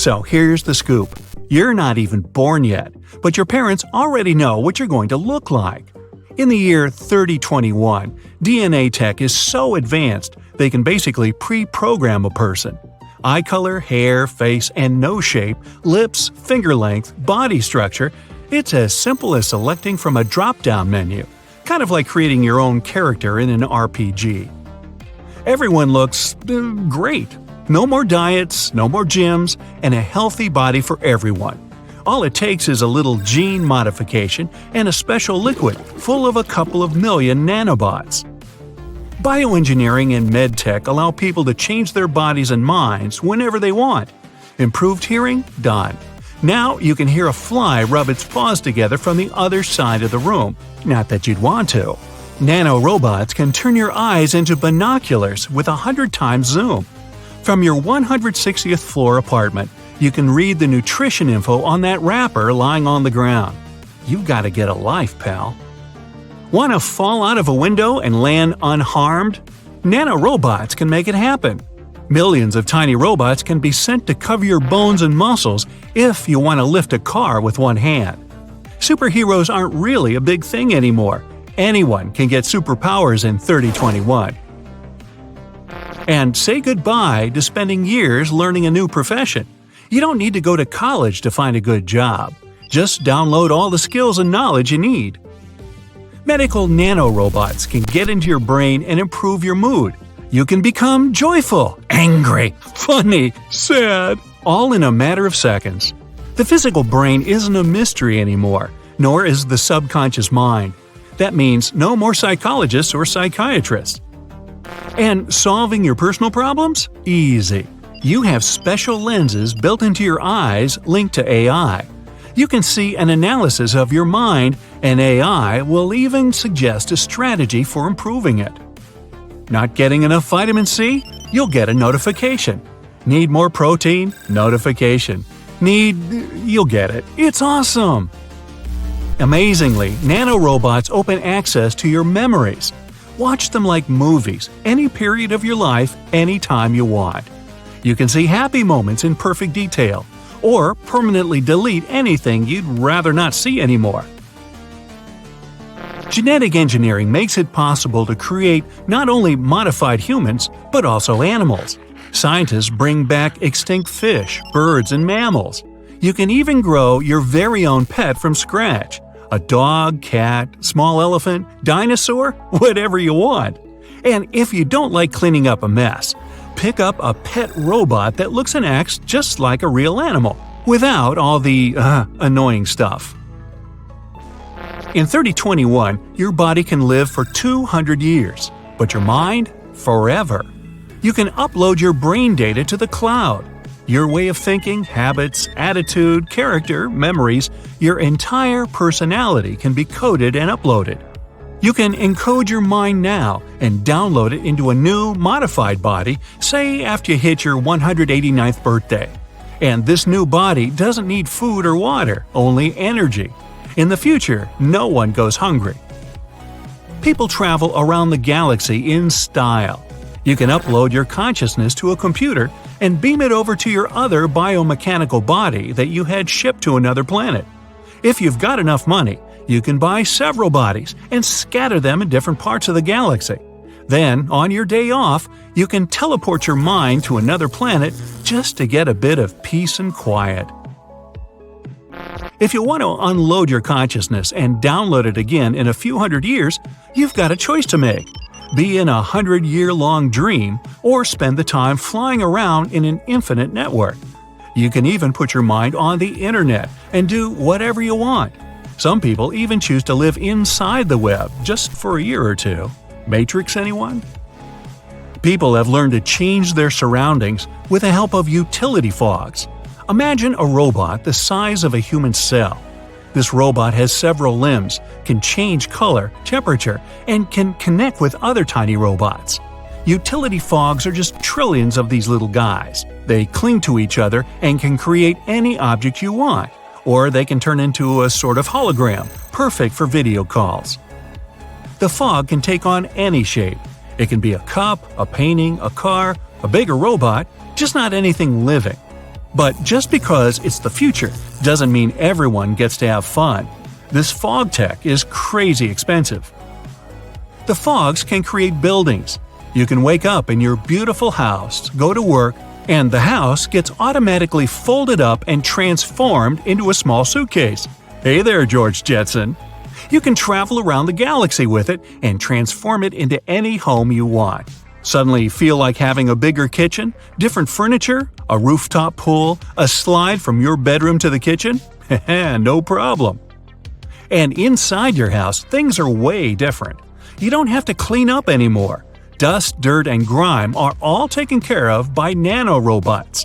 So here's the scoop. You're not even born yet, but your parents already know what you're going to look like. In the year 3021, DNA tech is so advanced they can basically pre-program a person. Eye color, hair, face, and nose shape, lips, finger length, body structure – it's as simple as selecting from a drop-down menu, kind of like creating your own character in an RPG. Everyone looks great. No more diets, no more gyms, and a healthy body for everyone. All it takes is a little gene modification and a special liquid full of a couple of million nanobots. Bioengineering and medtech allow people to change their bodies and minds whenever they want. Improved hearing? Done. Now you can hear a fly rub its paws together from the other side of the room. Not that you'd want to. Nanor Robots can turn your eyes into binoculars with 100 times zoom. From your 160th floor apartment, you can read the nutrition info on that wrapper lying on the ground. You've got to get a life, pal. Want to fall out of a window and land unharmed? Nanor Robots can make it happen. Millions of tiny robots can be sent to cover your bones and muscles if you want to lift a car with one hand. Superheroes aren't really a big thing anymore. Anyone can get superpowers in 3021. And say goodbye to spending years learning a new profession. You don't need to go to college to find a good job. Just download all the skills and knowledge you need. Medical nanorobots can get into your brain and improve your mood. You can become joyful, angry, funny, sad, all in a matter of seconds. The physical brain isn't a mystery anymore, nor is the subconscious mind. That means no more psychologists or psychiatrists. And solving your personal problems? Easy. You have special lenses built into your eyes linked to AI. You can see an analysis of your mind, and AI will even suggest a strategy for improving it. Not getting enough vitamin C? You'll get a notification. Need more protein? Notification. You'll get it. It's awesome! Amazingly, nanorobots open access to your memories. Watch them like movies, any period of your life, anytime you want. You can see happy moments in perfect detail, or permanently delete anything you'd rather not see anymore. Genetic engineering makes it possible to create not only modified humans, but also animals. Scientists bring back extinct fish, birds, and mammals. You can even grow your very own pet from scratch. A dog, cat, small elephant, dinosaur, whatever you want. And if you don't like cleaning up a mess, pick up a pet robot that looks and acts just like a real animal, without all the annoying stuff. In 3021, your body can live for 200 years, but your mind? Forever. You can upload your brain data to the cloud. Your way of thinking, habits, attitude, character, memories, your entire personality can be coded and uploaded. You can encode your mind now and download it into a new, modified body, say after you hit your 189th birthday. And this new body doesn't need food or water, only energy. In the future, no one goes hungry. People travel around the galaxy in style. You can upload your consciousness to a computer and beam it over to your other biomechanical body that you had shipped to another planet. If you've got enough money, you can buy several bodies and scatter them in different parts of the galaxy. Then, on your day off, you can teleport your mind to another planet just to get a bit of peace and quiet. If you want to unload your consciousness and download it again in a few hundred years, you've got a choice to make. Be in a 100-year-long dream, or spend the time flying around in an infinite network. You can even put your mind on the internet and do whatever you want. Some people even choose to live inside the web just for a year or two. Matrix, anyone? People have learned to change their surroundings with the help of utility fogs. Imagine a robot the size of a human cell. This robot has several limbs, can change color, temperature, and can connect with other tiny robots. Utility fogs are just trillions of these little guys. They cling to each other and can create any object you want, or they can turn into a sort of hologram, perfect for video calls. The fog can take on any shape. It can be a cup, a painting, a car, a bigger robot, just not anything living. But just because it's the future doesn't mean everyone gets to have fun. This fog tech is crazy expensive. The fogs can create buildings. You can wake up in your beautiful house, go to work, and the house gets automatically folded up and transformed into a small suitcase. Hey there, George Jetson! You can travel around the galaxy with it and transform it into any home you want. Suddenly feel like having a bigger kitchen, different furniture, a rooftop pool, a slide from your bedroom to the kitchen? No problem. And inside your house, things are way different. You don't have to clean up anymore. Dust, dirt, and grime are all taken care of by Nanor Robots.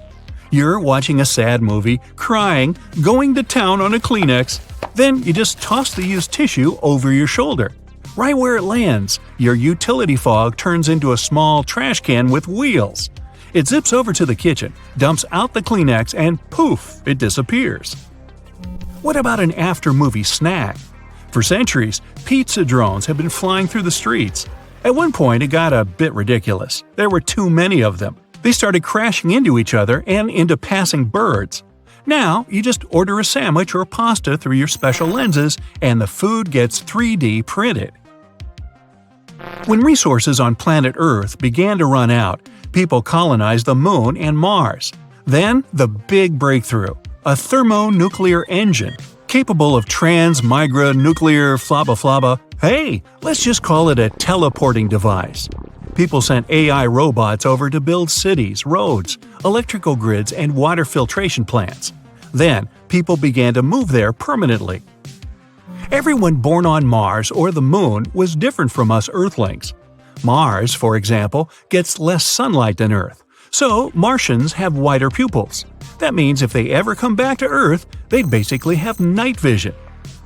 You're watching a sad movie, crying, going to town on a Kleenex. Then you just toss the used tissue over your shoulder. Right where it lands, your utility fog turns into a small trash can with wheels. It zips over to the kitchen, dumps out the Kleenex, and poof, it disappears. What about an after-movie snack? For centuries, pizza drones have been flying through the streets. At one point, it got a bit ridiculous. There were too many of them. They started crashing into each other and into passing birds. Now, you just order a sandwich or pasta through your special lenses, and the food gets 3D printed. When resources on planet Earth began to run out, people colonized the Moon and Mars. Then, the big breakthrough – a thermonuclear engine, capable of transmigranuclear flabba. Hey, let's just call it a teleporting device. People sent AI robots over to build cities, roads, electrical grids, and water filtration plants. Then, people began to move there permanently. Everyone born on Mars or the Moon was different from us Earthlings. Mars, for example, gets less sunlight than Earth, so Martians have wider pupils. That means if they ever come back to Earth, they'd basically have night vision.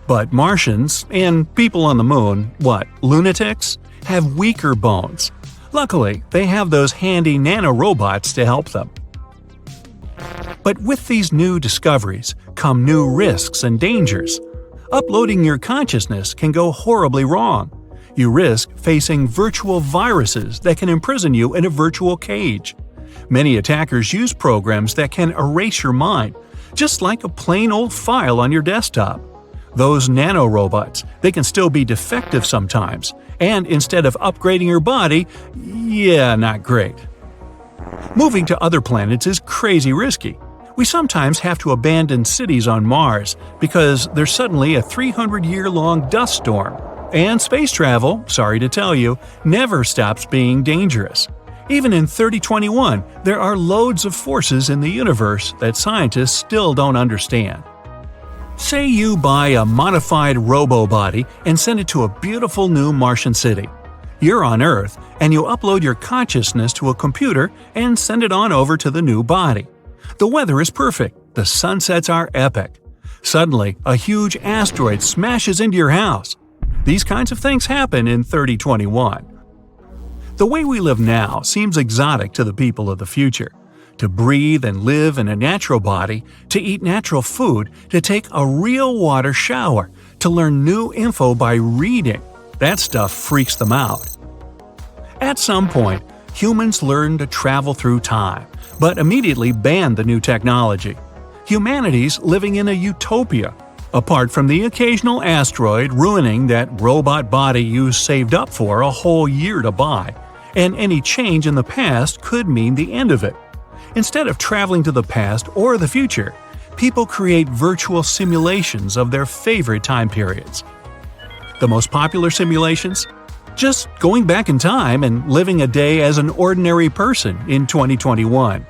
But Martians, and people on the Moon, lunatics? Have weaker bones. Luckily, they have those handy nanorobots to help them. But with these new discoveries come new risks and dangers. Uploading your consciousness can go horribly wrong. You risk facing virtual viruses that can imprison you in a virtual cage. Many attackers use programs that can erase your mind, just like a plain old file on your desktop. Those nanorobots, they can still be defective sometimes, and instead of upgrading your body, not great. Moving to other planets is crazy risky. We sometimes have to abandon cities on Mars because there's suddenly a 300-year-long dust storm. And space travel, sorry to tell you, never stops being dangerous. Even in 3021, there are loads of forces in the universe that scientists still don't understand. Say you buy a modified robo-body and send it to a beautiful new Martian city. You're on Earth, and you upload your consciousness to a computer and send it on over to the new body. The weather is perfect, the sunsets are epic. Suddenly, a huge asteroid smashes into your house. These kinds of things happen in 3021. The way we live now seems exotic to the people of the future. To breathe and live in a natural body, to eat natural food, to take a real water shower, to learn new info by reading. That stuff freaks them out. At some point, humans learn to travel through time, but immediately ban the new technology. Humanity's living in a utopia, apart from the occasional asteroid ruining that robot body you saved up for a whole year to buy, and any change in the past could mean the end of it. Instead of traveling to the past or the future, people create virtual simulations of their favorite time periods. The most popular simulations? Just going back in time and living a day as an ordinary person in 2021.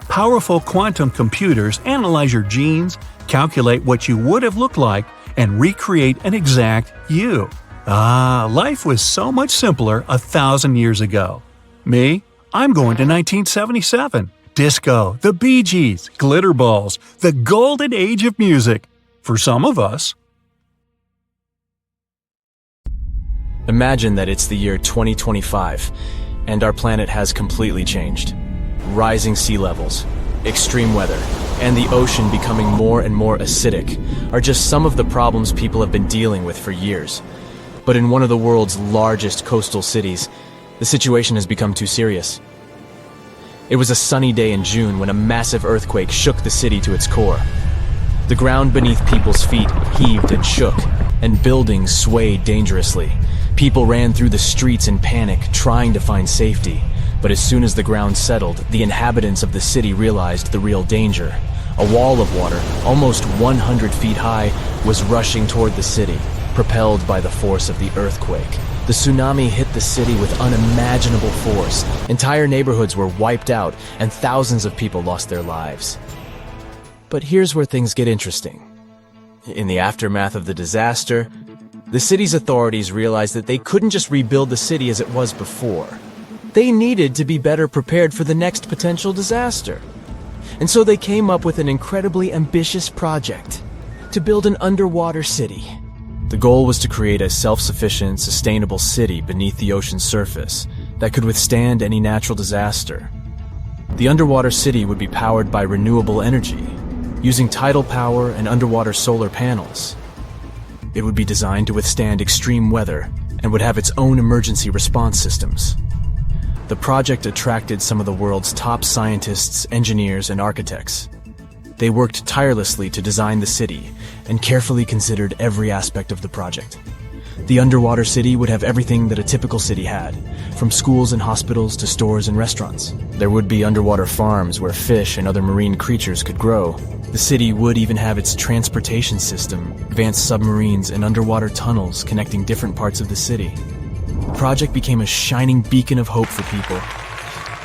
Powerful quantum computers analyze your genes, calculate what you would have looked like, and recreate an exact you. Life was so much simpler 1,000 years ago. Me? I'm going to 1977. Disco, the Bee Gees, glitter balls, the golden age of music. For some of us. Imagine that it's the year 2025, and our planet has completely changed. Rising sea levels, extreme weather, and the ocean becoming more and more acidic are just some of the problems people have been dealing with for years. But in one of the world's largest coastal cities, the situation has become too serious. It was a sunny day in June when a massive earthquake shook the city to its core. The ground beneath people's feet heaved and shook, and buildings swayed dangerously. People ran through the streets in panic, trying to find safety. But as soon as the ground settled, the inhabitants of the city realized the real danger. A wall of water, almost 100 feet high, was rushing toward the city, propelled by the force of the earthquake. The tsunami hit the city with unimaginable force. Entire neighborhoods were wiped out, and thousands of people lost their lives. But here's where things get interesting. In the aftermath of the disaster, the city's authorities realized that they couldn't just rebuild the city as it was before. They needed to be better prepared for the next potential disaster. And so they came up with an incredibly ambitious project to build an underwater city. The goal was to create a self-sufficient, sustainable city beneath the ocean's surface that could withstand any natural disaster. The underwater city would be powered by renewable energy, using tidal power and underwater solar panels. It would be designed to withstand extreme weather and would have its own emergency response systems. The project attracted some of the world's top scientists, engineers, and architects. They worked tirelessly to design the city and carefully considered every aspect of the project. The underwater city would have everything that a typical city had, from schools and hospitals to stores and restaurants. There would be underwater farms where fish and other marine creatures could grow. The city would even have its transportation system, advanced submarines, and underwater tunnels connecting different parts of the city. The project became a shining beacon of hope for people.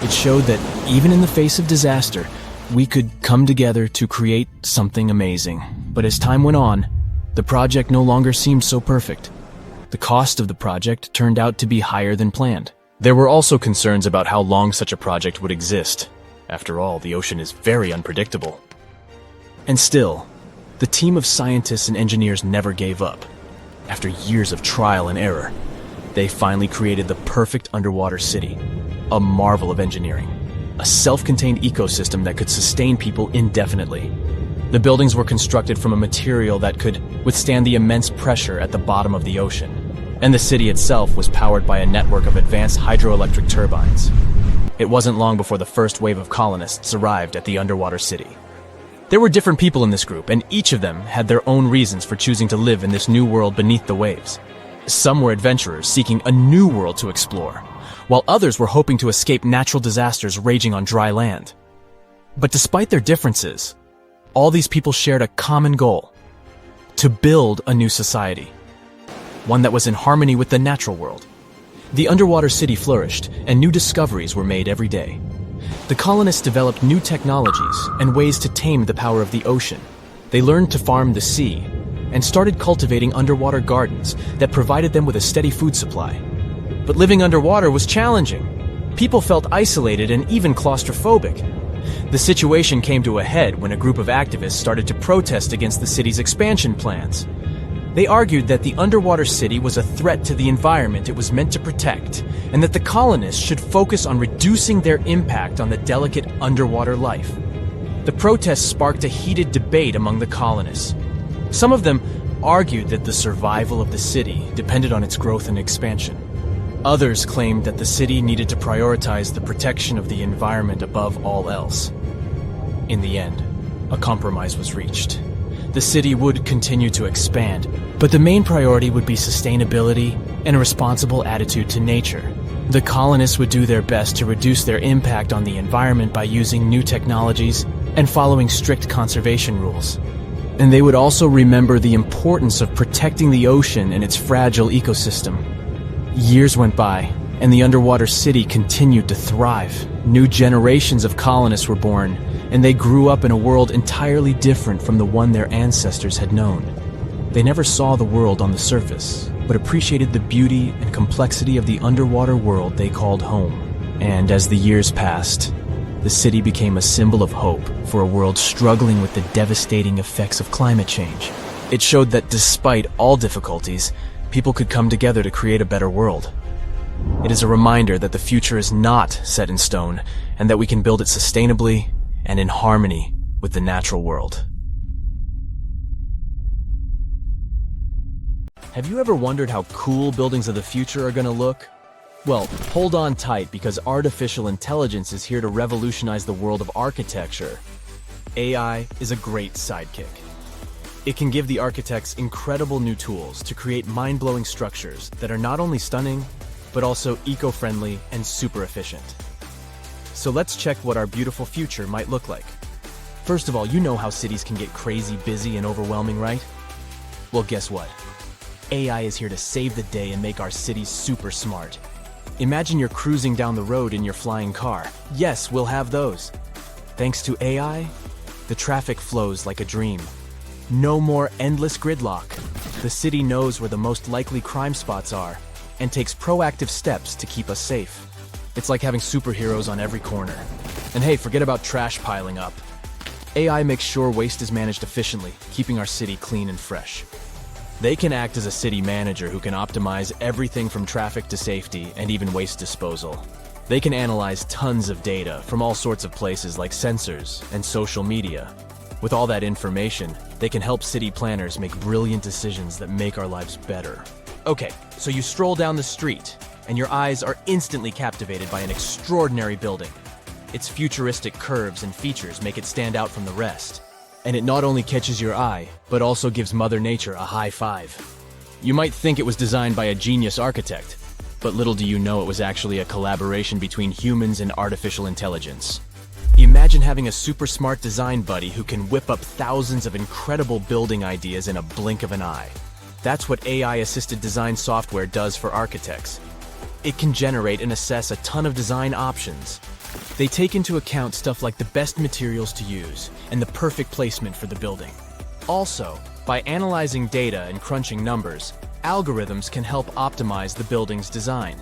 It showed that even in the face of disaster, we could come together to create something amazing. But as time went on, the project no longer seemed so perfect. The cost of the project turned out to be higher than planned. There were also concerns about how long such a project would exist. After all, the ocean is very unpredictable. And still, the team of scientists and engineers never gave up. After years of trial and error, they finally created the perfect underwater city, a marvel of engineering, a self-contained ecosystem that could sustain people indefinitely. The buildings were constructed from a material that could withstand the immense pressure at the bottom of the ocean, and the city itself was powered by a network of advanced hydroelectric turbines. It wasn't long before the first wave of colonists arrived at the underwater city. There were different people in this group, and each of them had their own reasons for choosing to live in this new world beneath the waves. Some were adventurers seeking a new world to explore, while others were hoping to escape natural disasters raging on dry land. But despite their differences, all these people shared a common goal: to build a new society, one that was in harmony with the natural world. The underwater city flourished, and new discoveries were made every day. The colonists developed new technologies and ways to tame the power of the ocean. They learned to farm the sea and started cultivating underwater gardens that provided them with a steady food supply. But living underwater was challenging. People felt isolated and even claustrophobic. The situation came to a head when a group of activists started to protest against the city's expansion plans. They argued that the underwater city was a threat to the environment it was meant to protect, and that the colonists should focus on reducing their impact on the delicate underwater life. The protests sparked a heated debate among the colonists. Some of them argued that the survival of the city depended on its growth and expansion. Others claimed that the city needed to prioritize the protection of the environment above all else. In the end, a compromise was reached. The city would continue to expand, but the main priority would be sustainability and a responsible attitude to nature. The colonists would do their best to reduce their impact on the environment by using new technologies and following strict conservation rules. And they would also remember the importance of protecting the ocean and its fragile ecosystem. Years went by, and the underwater city continued to thrive. New generations of colonists were born, and they grew up in a world entirely different from the one their ancestors had known. They never saw the world on the surface, but appreciated the beauty and complexity of the underwater world they called home. And as the years passed, the city became a symbol of hope for a world struggling with the devastating effects of climate change. It showed that despite all difficulties, people could come together to create a better world. It is a reminder that the future is not set in stone, and that we can build it sustainably and in harmony with the natural world. Have you ever wondered how cool buildings of the future are going to look? Well, hold on tight because artificial intelligence is here to revolutionize the world of architecture. AI is a great sidekick. It can give the architects incredible new tools to create mind-blowing structures that are not only stunning, but also eco-friendly and super efficient. So let's check what our beautiful future might look like. First of all, you know how cities can get crazy busy and overwhelming, right? Well, guess what? AI is here to save the day and make our cities super smart. Imagine you're cruising down the road in your flying car. Yes, we'll have those. Thanks to AI, the traffic flows like a dream. No more endless gridlock. The city knows where the most likely crime spots are and takes proactive steps to keep us safe. It's like having superheroes on every corner. And hey, forget about trash piling up. AI makes sure waste is managed efficiently, keeping our city clean and fresh. They can act as a city manager who can optimize everything from traffic to safety and even waste disposal. They can analyze tons of data from all sorts of places like sensors and social media. With all that information, they can help city planners make brilliant decisions that make our lives better. Okay, so you stroll down the street, and your eyes are instantly captivated by an extraordinary building. Its futuristic curves and features make it stand out from the rest. And it not only catches your eye, but also gives Mother Nature a high five. You might think it was designed by a genius architect, but little do you know it was actually a collaboration between humans and artificial intelligence. Imagine having a super smart design buddy who can whip up thousands of incredible building ideas in a blink of an eye. That's what AI-assisted design software does for architects. It can generate and assess a ton of design options. They take into account stuff like the best materials to use and the perfect placement for the building. Also, by analyzing data and crunching numbers, algorithms can help optimize the building's design.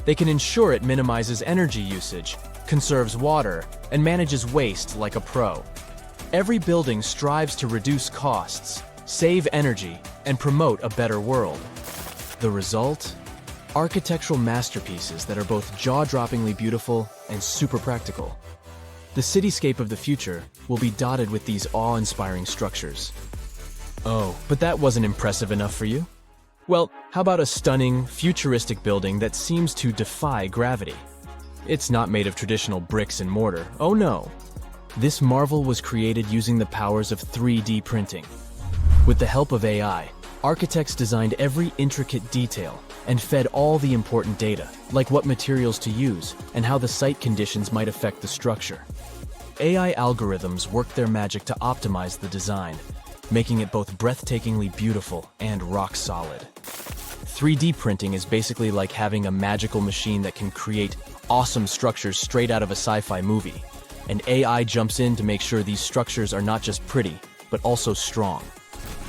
They can ensure it minimizes energy usage, conserves water, and manages waste like a pro. Every building strives to reduce costs, save energy, and promote a better world. The result? Architectural masterpieces that are both jaw-droppingly beautiful and super practical. The cityscape of the future will be dotted with these awe-inspiring structures. Oh, but that wasn't impressive enough for you? Well, how about a stunning, futuristic building that seems to defy gravity? It's not made of traditional bricks and mortar, oh no. This marvel was created using the powers of 3D printing. With the help of AI, architects designed every intricate detail and fed all the important data, like what materials to use and how the site conditions might affect the structure. AI algorithms worked their magic to optimize the design, making it both breathtakingly beautiful and rock solid. 3D printing is basically like having a magical machine that can create awesome structures straight out of a sci-fi movie, and AI jumps in to make sure these structures are not just pretty, but also strong.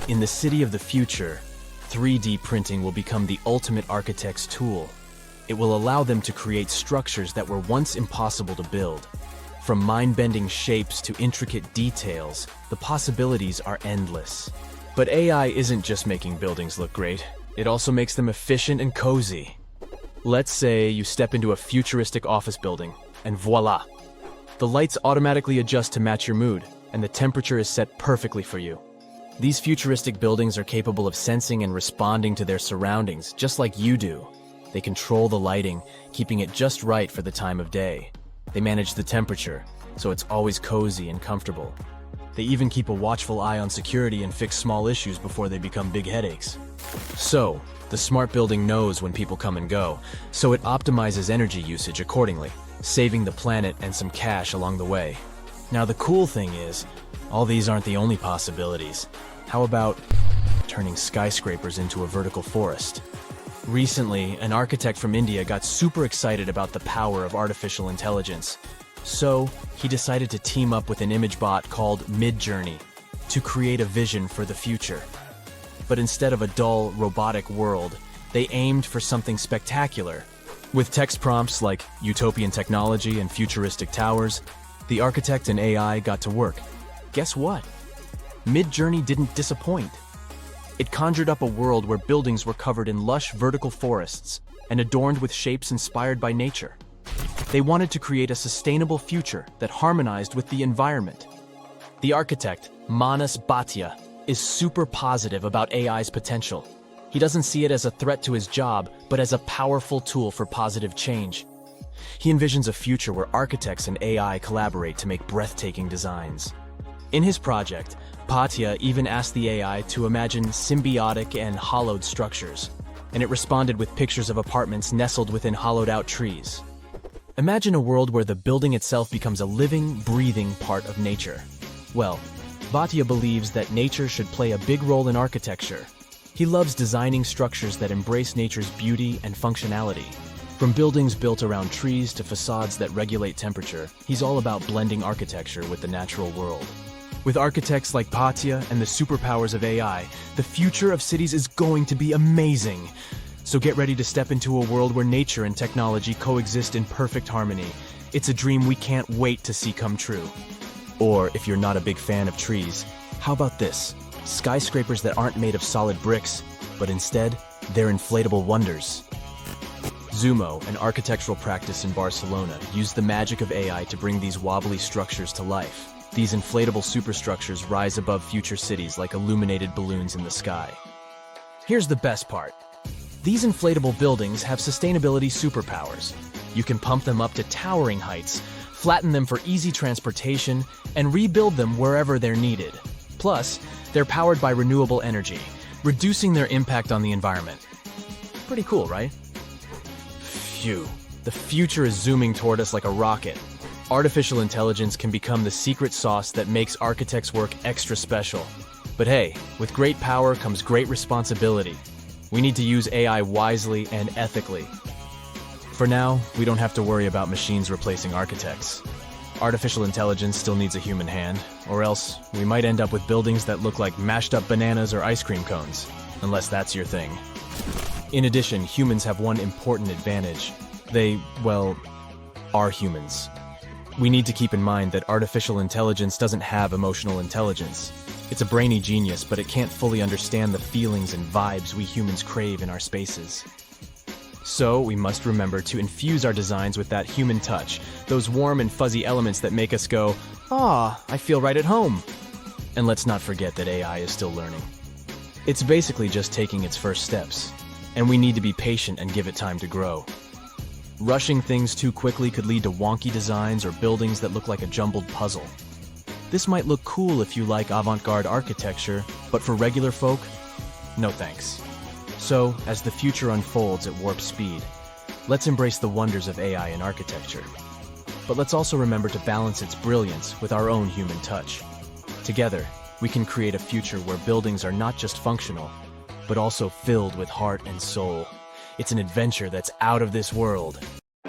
In the city of the future, 3D printing will become the ultimate architect's tool. It will allow them to create structures that were once impossible to build. From mind-bending shapes to intricate details, the possibilities are endless. But AI isn't just making buildings look great, it also makes them efficient and cozy. Let's say you step into a futuristic office building, and voila! The lights automatically adjust to match your mood, and the temperature is set perfectly for you. These futuristic buildings are capable of sensing and responding to their surroundings, just like you do. They control the lighting, keeping it just right for the time of day. They manage the temperature, so it's always cozy and comfortable. They even keep a watchful eye on security and fix small issues before they become big headaches. So, the smart building knows when people come and go, so it optimizes energy usage accordingly, saving the planet and some cash along the way. Now the cool thing is, all these aren't the only possibilities. How about turning skyscrapers into a vertical forest? Recently, an architect from India got super excited about the power of artificial intelligence. So, he decided to team up with an image bot called Midjourney to create a vision for the future. But instead of a dull, robotic world, they aimed for something spectacular. With text prompts like utopian technology and futuristic towers, the architect and AI got to work. Guess what? Midjourney didn't disappoint. It conjured up a world where buildings were covered in lush vertical forests and adorned with shapes inspired by nature. They wanted to create a sustainable future that harmonized with the environment. The architect, Manas Bhatia, is super positive about AI's potential. He doesn't see it as a threat to his job, but as a powerful tool for positive change. He envisions a future where architects and AI collaborate to make breathtaking designs. In his project, Patya even asked the AI to imagine symbiotic and hollowed structures, and it responded with pictures of apartments nestled within hollowed-out trees. Imagine a world where the building itself becomes a living, breathing part of nature. Well, Bhatia believes that nature should play a big role in architecture. He loves designing structures that embrace nature's beauty and functionality. From buildings built around trees to facades that regulate temperature, he's all about blending architecture with the natural world. With architects like Bhatia and the superpowers of AI, the future of cities is going to be amazing. So get ready to step into a world where nature and technology coexist in perfect harmony. It's a dream we can't wait to see come true. Or, if you're not a big fan of trees, how about this? Skyscrapers that aren't made of solid bricks, but instead, they're inflatable wonders. Zumo, an architectural practice in Barcelona, used the magic of AI to bring these wobbly structures to life. These inflatable superstructures rise above future cities like illuminated balloons in the sky. Here's the best part. These inflatable buildings have sustainability superpowers. You can pump them up to towering heights, flatten them for easy transportation, and rebuild them wherever they're needed. Plus, they're powered by renewable energy, reducing their impact on the environment. Pretty cool, right? Phew. The future is zooming toward us like a rocket. Artificial intelligence can become the secret sauce that makes architects' work extra special. But hey, with great power comes great responsibility. We need to use AI wisely and ethically. For now, we don't have to worry about machines replacing architects. Artificial intelligence still needs a human hand, or else we might end up with buildings that look like mashed up bananas or ice cream cones, unless that's your thing. In addition, humans have one important advantage. They, well, are humans. We need to keep in mind that artificial intelligence doesn't have emotional intelligence. It's a brainy genius, but it can't fully understand the feelings and vibes we humans crave in our spaces. So, we must remember to infuse our designs with that human touch, those warm and fuzzy elements that make us go, "Ah, I feel right at home." And let's not forget that AI is still learning. It's basically just taking its first steps, and we need to be patient and give it time to grow. Rushing things too quickly could lead to wonky designs or buildings that look like a jumbled puzzle. This might look cool if you like avant-garde architecture, but for regular folk, no thanks. So, as the future unfolds at warp speed, let's embrace the wonders of AI in architecture. But let's also remember to balance its brilliance with our own human touch. Together, we can create a future where buildings are not just functional, but also filled with heart and soul. It's an adventure that's out of this world.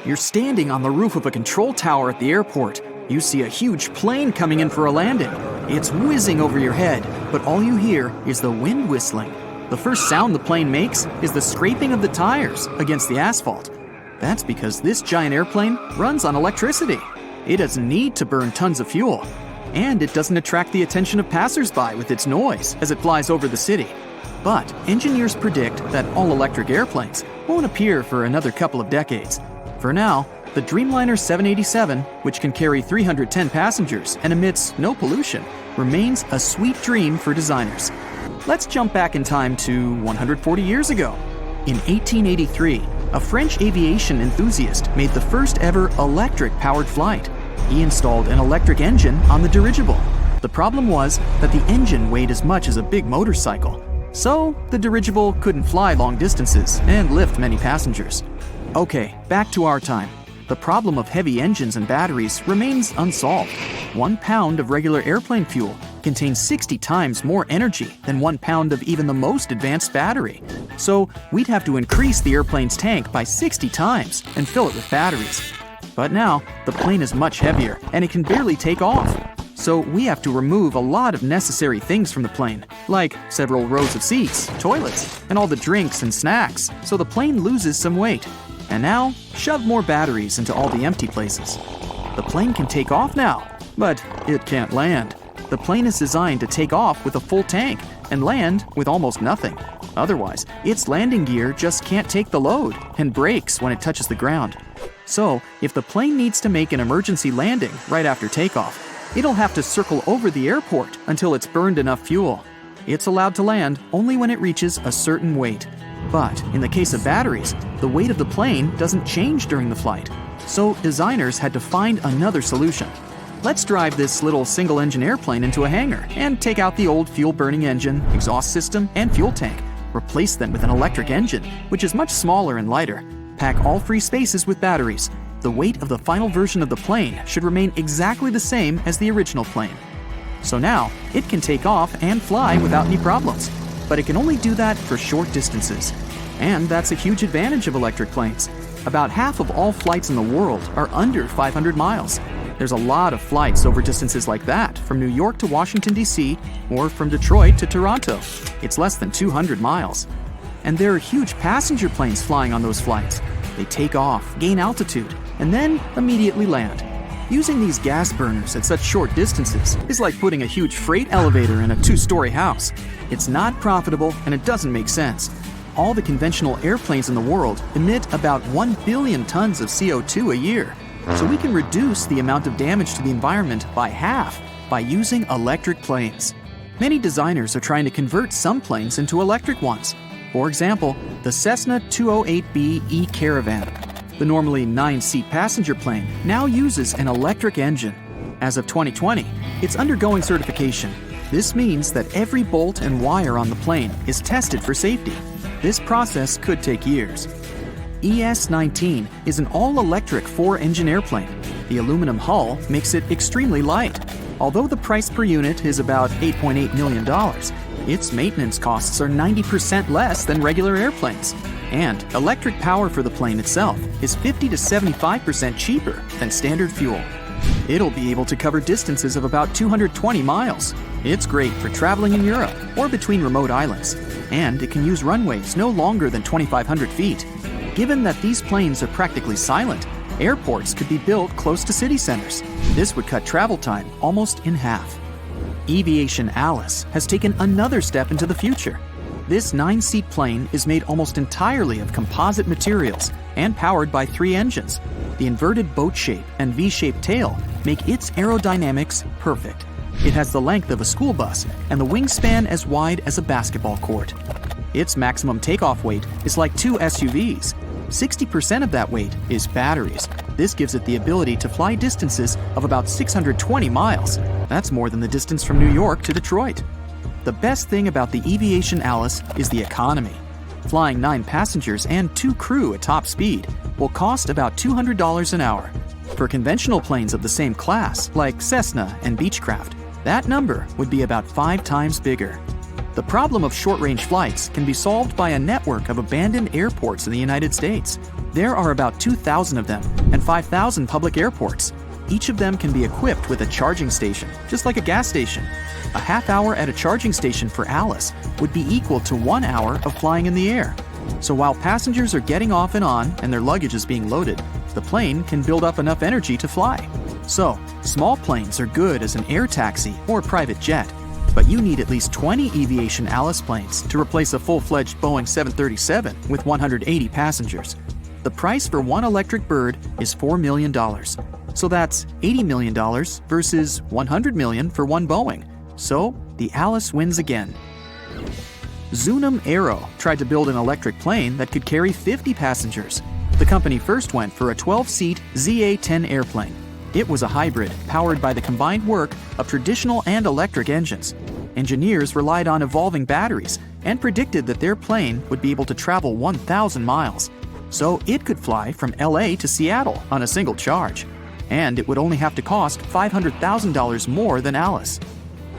You're standing on the roof of a control tower at the airport. You see a huge plane coming in for a landing. It's whizzing over your head, but all you hear is the wind whistling. The first sound the plane makes is the scraping of the tires against the asphalt. That's because this giant airplane runs on electricity. It doesn't need to burn tons of fuel. And it doesn't attract the attention of passersby with its noise as it flies over the city. But engineers predict that all-electric airplanes won't appear for another couple of decades. For now, the Dreamliner 787, which can carry 310 passengers and emits no pollution, remains a sweet dream for designers. Let's jump back in time to 140 years ago. In 1883, a French aviation enthusiast made the first ever electric-powered flight. He installed an electric engine on the dirigible. The problem was that the engine weighed as much as a big motorcycle. So, the dirigible couldn't fly long distances and lift many passengers. Okay, back to our time. The problem of heavy engines and batteries remains unsolved. 1 pound of regular airplane fuel contains 60 times more energy than 1 pound of even the most advanced battery. So, we'd have to increase the airplane's tank by 60 times and fill it with batteries. But now, the plane is much heavier and it can barely take off. So we have to remove a lot of necessary things from the plane, like several rows of seats, toilets, and all the drinks and snacks, so the plane loses some weight. And now, shove more batteries into all the empty places. The plane can take off now, but it can't land. The plane is designed to take off with a full tank and land with almost nothing. Otherwise, its landing gear just can't take the load and breaks when it touches the ground. So, if the plane needs to make an emergency landing right after takeoff, it'll have to circle over the airport until it's burned enough fuel. It's allowed to land only when it reaches a certain weight. But in the case of batteries, the weight of the plane doesn't change during the flight. So designers had to find another solution. Let's drive this little single-engine airplane into a hangar and take out the old fuel-burning engine, exhaust system, and fuel tank. Replace them with an electric engine, which is much smaller and lighter. Pack all free spaces with batteries. The weight of the final version of the plane should remain exactly the same as the original plane. So now, it can take off and fly without any problems. But it can only do that for short distances. And that's a huge advantage of electric planes. About half of all flights in the world are under 500 miles. There's a lot of flights over distances like that, from New York to Washington, D.C., or from Detroit to Toronto. It's less than 200 miles. And there are huge passenger planes flying on those flights. They take off, gain altitude, and then immediately land. Using these gas burners at such short distances is like putting a huge freight elevator in a 2-story house. It's not profitable and it doesn't make sense. All the conventional airplanes in the world emit about 1 billion tons of CO2 a year. So we can reduce the amount of damage to the environment by half by using electric planes. Many designers are trying to convert some planes into electric ones. For example, the Cessna 208B E-Caravan. The normally 9-seat passenger plane now uses an electric engine. As of 2020, it's undergoing certification. This means that every bolt and wire on the plane is tested for safety. This process could take years. ES-19 is an all-electric 4-engine airplane. The aluminum hull makes it extremely light. Although the price per unit is about $8.8 million, its maintenance costs are 90% less than regular airplanes. And electric power for the plane itself is 50 to 75% cheaper than standard fuel. It'll be able to cover distances of about 220 miles. It's great for traveling in Europe or between remote islands. And it can use runways no longer than 2,500 feet. Given that these planes are practically silent, airports could be built close to city centers. This would cut travel time almost in half. Eviation Alice has taken another step into the future. This 9-seat plane is made almost entirely of composite materials and powered by 3 engines. The inverted boat shape and V-shaped tail make its aerodynamics perfect. It has the length of a school bus and the wingspan as wide as a basketball court. Its maximum takeoff weight is like 2 SUVs. 60% of that weight is batteries. This gives it the ability to fly distances of about 620 miles. That's more than the distance from New York to Detroit. The best thing about the Eviation Alice is the economy. Flying 9 passengers and 2 crew at top speed will cost about $200 an hour. For conventional planes of the same class, like Cessna and Beechcraft, that number would be about 5 times bigger. The problem of short-range flights can be solved by a network of abandoned airports in the United States. There are about 2,000 of them and 5,000 public airports. Each of them can be equipped with a charging station, just like a gas station. A half hour at a charging station for Alice would be equal to 1 hour of flying in the air. So while passengers are getting off and on and their luggage is being loaded, the plane can build up enough energy to fly. So, small planes are good as an air taxi or private jet. But you need at least 20 Eviation Alice planes to replace a full-fledged Boeing 737 with 180 passengers. The price for one electric bird is $4 million. So that's $80 million versus $100 million for one Boeing. So the Alice wins again. Zunum Aero tried to build an electric plane that could carry 50 passengers. The company first went for a 12-seat ZA-10 airplane. It was a hybrid powered by the combined work of traditional and electric engines. Engineers relied on evolving batteries and predicted that their plane would be able to travel 1,000 miles. So it could fly from LA to Seattle on a single charge. And it would only have to cost $500,000 more than Alice.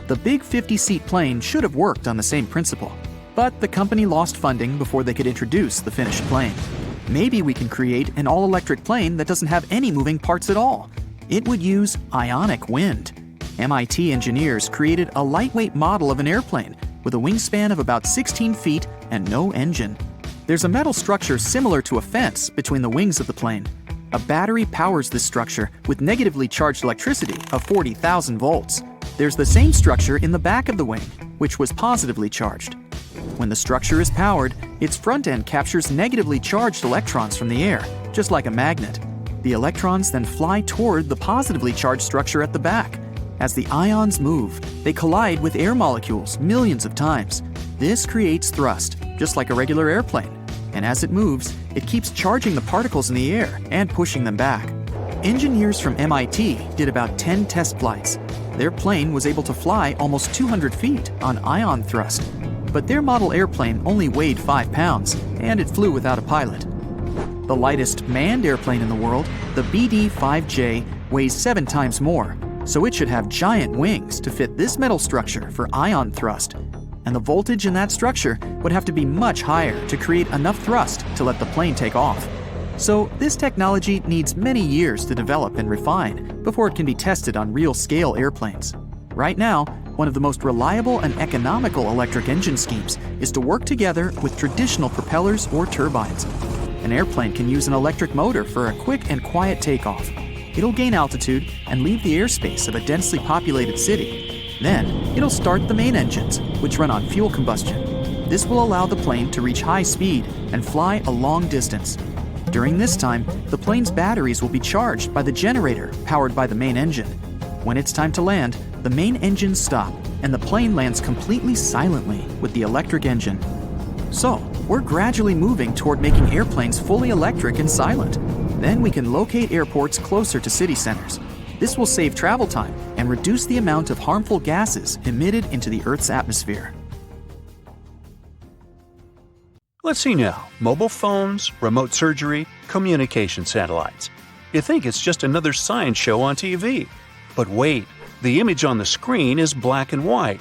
The big 50-seat plane should have worked on the same principle. But the company lost funding before they could introduce the finished plane. Maybe we can create an all-electric plane that doesn't have any moving parts at all. It would use ionic wind. MIT engineers created a lightweight model of an airplane with a wingspan of about 16 feet and no engine. There's a metal structure similar to a fence between the wings of the plane. A battery powers this structure with negatively charged electricity of 40,000 volts. There's the same structure in the back of the wing, which was positively charged. When the structure is powered, its front end captures negatively charged electrons from the air, just like a magnet. The electrons then fly toward the positively charged structure at the back. As the ions move, they collide with air molecules millions of times. This creates thrust, just like a regular airplane. And as it moves, it keeps charging the particles in the air and pushing them back. Engineers from MIT did about 10 test flights. Their plane was able to fly almost 200 feet on ion thrust. But their model airplane only weighed 5 pounds, and it flew without a pilot. The lightest manned airplane in the world, the BD-5J, weighs 7 times more, so it should have giant wings to fit this metal structure for ion thrust. And the voltage in that structure would have to be much higher to create enough thrust to let the plane take off. So this technology needs many years to develop and refine before it can be tested on real-scale airplanes. Right now, one of the most reliable and economical electric engine schemes is to work together with traditional propellers or turbines. An airplane can use an electric motor for a quick and quiet takeoff. It'll gain altitude and leave the airspace of a densely populated city. Then, it'll start the main engines, which run on fuel combustion. This will allow the plane to reach high speed and fly a long distance. During this time, the plane's batteries will be charged by the generator powered by the main engine. When it's time to land, the main engines stop, and the plane lands completely silently with the electric engine. So, we're gradually moving toward making airplanes fully electric and silent. Then we can locate airports closer to city centers. This will save travel time and reduce the amount of harmful gases emitted into the Earth's atmosphere. Let's see now. Mobile phones, remote surgery, communication satellites. You think it's just another science show on TV. But wait, the image on the screen is black and white.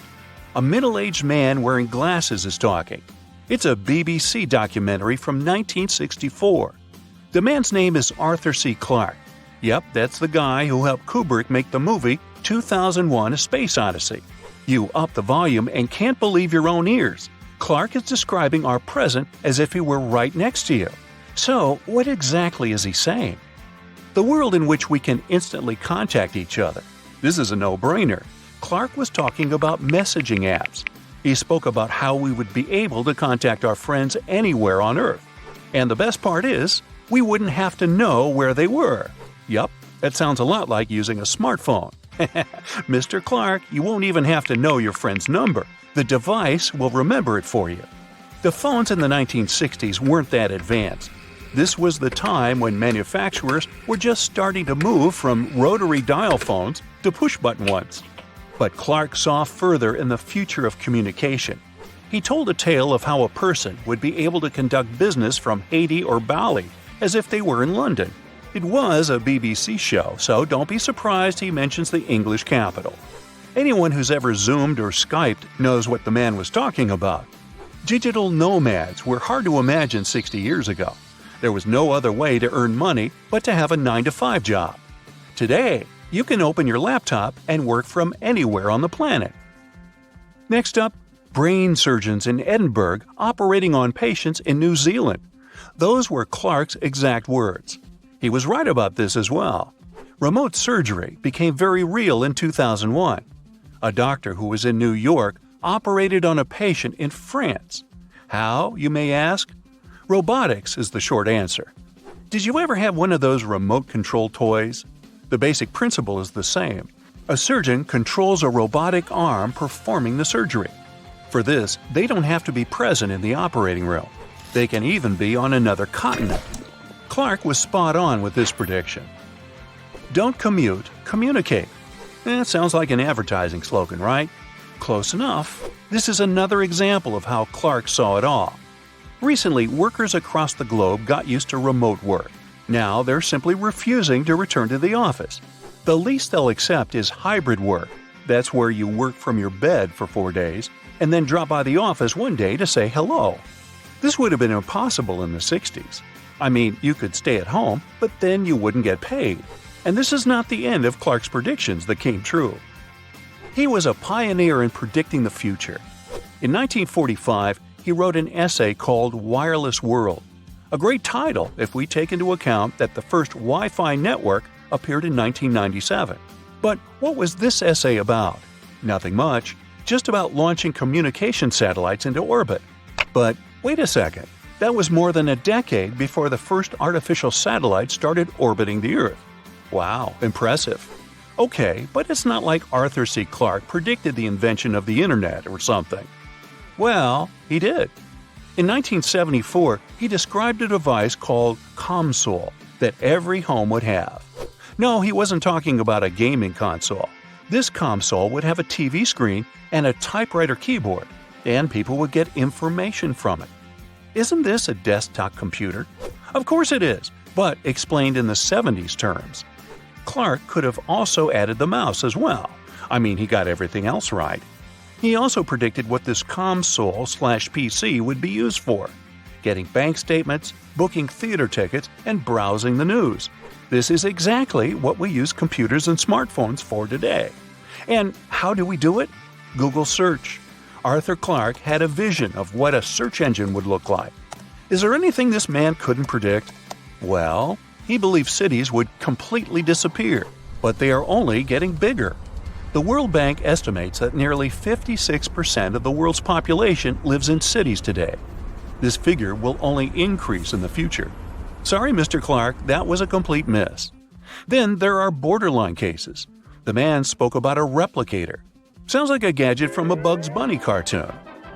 A middle-aged man wearing glasses is talking. It's a BBC documentary from 1964. The man's name is Arthur C. Clarke. Yep, that's the guy who helped Kubrick make the movie 2001: A Space Odyssey. You up the volume and can't believe your own ears. Clarke is describing our present as if he were right next to you. So, what exactly is he saying? The world in which we can instantly contact each other. This is a no-brainer. Clarke was talking about messaging apps. He spoke about how we would be able to contact our friends anywhere on Earth. And the best part is, we wouldn't have to know where they were. Yup, that sounds a lot like using a smartphone. Mr. Clarke, you won't even have to know your friend's number. The device will remember it for you. The phones in the 1960s weren't that advanced. This was the time when manufacturers were just starting to move from rotary dial phones to push-button ones. But Clarke saw further in the future of communication. He told a tale of how a person would be able to conduct business from Haiti or Bali as if they were in London. It was a BBC show, so don't be surprised he mentions the English capital. Anyone who's ever Zoomed or Skyped knows what the man was talking about. Digital nomads were hard to imagine 60 years ago. There was no other way to earn money but to have a 9-to-5 job. Today, you can open your laptop and work from anywhere on the planet. Next up, brain surgeons in Edinburgh operating on patients in New Zealand. Those were Clarke's exact words. He was right about this as well. Remote surgery became very real in 2001. A doctor who was in New York operated on a patient in France. How, you may ask? Robotics is the short answer. Did you ever have one of those remote control toys? The basic principle is the same. A surgeon controls a robotic arm performing the surgery. For this, they don't have to be present in the operating room. They can even be on another continent. Clarke was spot on with this prediction. Don't commute, communicate. Sounds like an advertising slogan, right? Close enough. This is another example of how Clarke saw it all. Recently, workers across the globe got used to remote work. Now they're simply refusing to return to the office. The least they'll accept is hybrid work. That's where you work from your bed for 4 days and then drop by the office one day to say hello. This would have been impossible in the 60s. I mean, you could stay at home, but then you wouldn't get paid. And this is not the end of Clarke's predictions that came true. He was a pioneer in predicting the future. In 1945, he wrote an essay called Wireless World. A great title if we take into account that the first Wi-Fi network appeared in 1997. But what was this essay about? Nothing much, just about launching communication satellites into orbit. But wait a second, that was more than a decade before the first artificial satellite started orbiting the Earth. Wow, impressive. Okay, but it's not like Arthur C. Clarke predicted the invention of the internet or something. Well, he did. In 1974, he described a device called console that every home would have. No, he wasn't talking about a gaming console. This console would have a TV screen and a typewriter keyboard, and people would get information from it. Isn't this a desktop computer? Of course it is, but explained in the 70s terms. Clarke could have also added the mouse as well. I mean, he got everything else right. He also predicted what this console/PC would be used for: getting bank statements, booking theater tickets, and browsing the news. This is exactly what we use computers and smartphones for today. And how do we do it? Google search. Arthur Clarke had a vision of what a search engine would look like. Is there anything this man couldn't predict? Well, he believed cities would completely disappear, but they are only getting bigger. The World Bank estimates that nearly 56% of the world's population lives in cities today. This figure will only increase in the future. Sorry, Mr. Clarke, that was a complete miss. Then there are borderline cases. The man spoke about a replicator. Sounds like a gadget from a Bugs Bunny cartoon.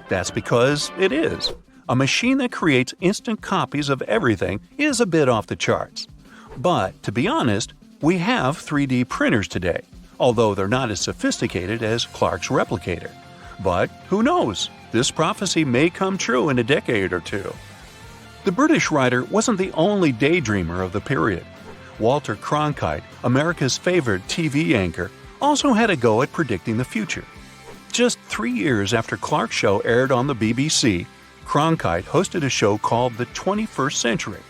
That's because it is. A machine that creates instant copies of everything is a bit off the charts. But, to be honest, we have 3D printers today, although they're not as sophisticated as Clarke's replicator. But who knows? This prophecy may come true in a decade or two. The British writer wasn't the only daydreamer of the period. Walter Cronkite, America's favorite TV anchor, also had a go at predicting the future. Just 3 years after Clarke's show aired on the BBC, Cronkite hosted a show called The 21st Century.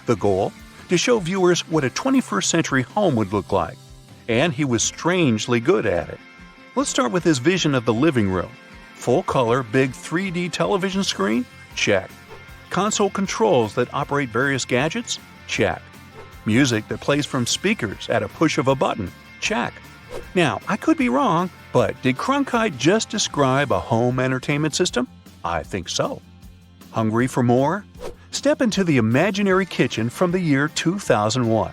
The goal? To show viewers what a 21st century home would look like. And he was strangely good at it. Let's start with his vision of the living room. Full-color, big 3D television screen? Check. Console controls that operate various gadgets? Check. Music that plays from speakers at a push of a button? Check. Now, I could be wrong, but did Cronkite just describe a home entertainment system? I think so. Hungry for more? Step into the imaginary kitchen from the year 2001.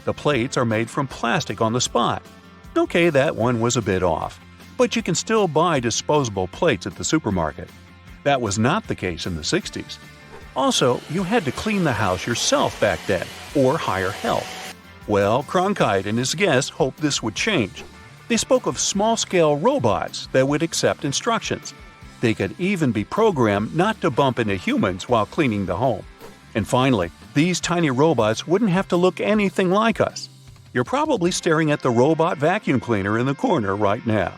The plates are made from plastic on the spot. Okay, that one was a bit off, but you can still buy disposable plates at the supermarket. That was not the case in the 60s. Also, you had to clean the house yourself back then, or hire help. Well, Cronkite and his guests hoped this would change. They spoke of small-scale robots that would accept instructions. They could even be programmed not to bump into humans while cleaning the home. And finally, these tiny robots wouldn't have to look anything like us. You're probably staring at the robot vacuum cleaner in the corner right now.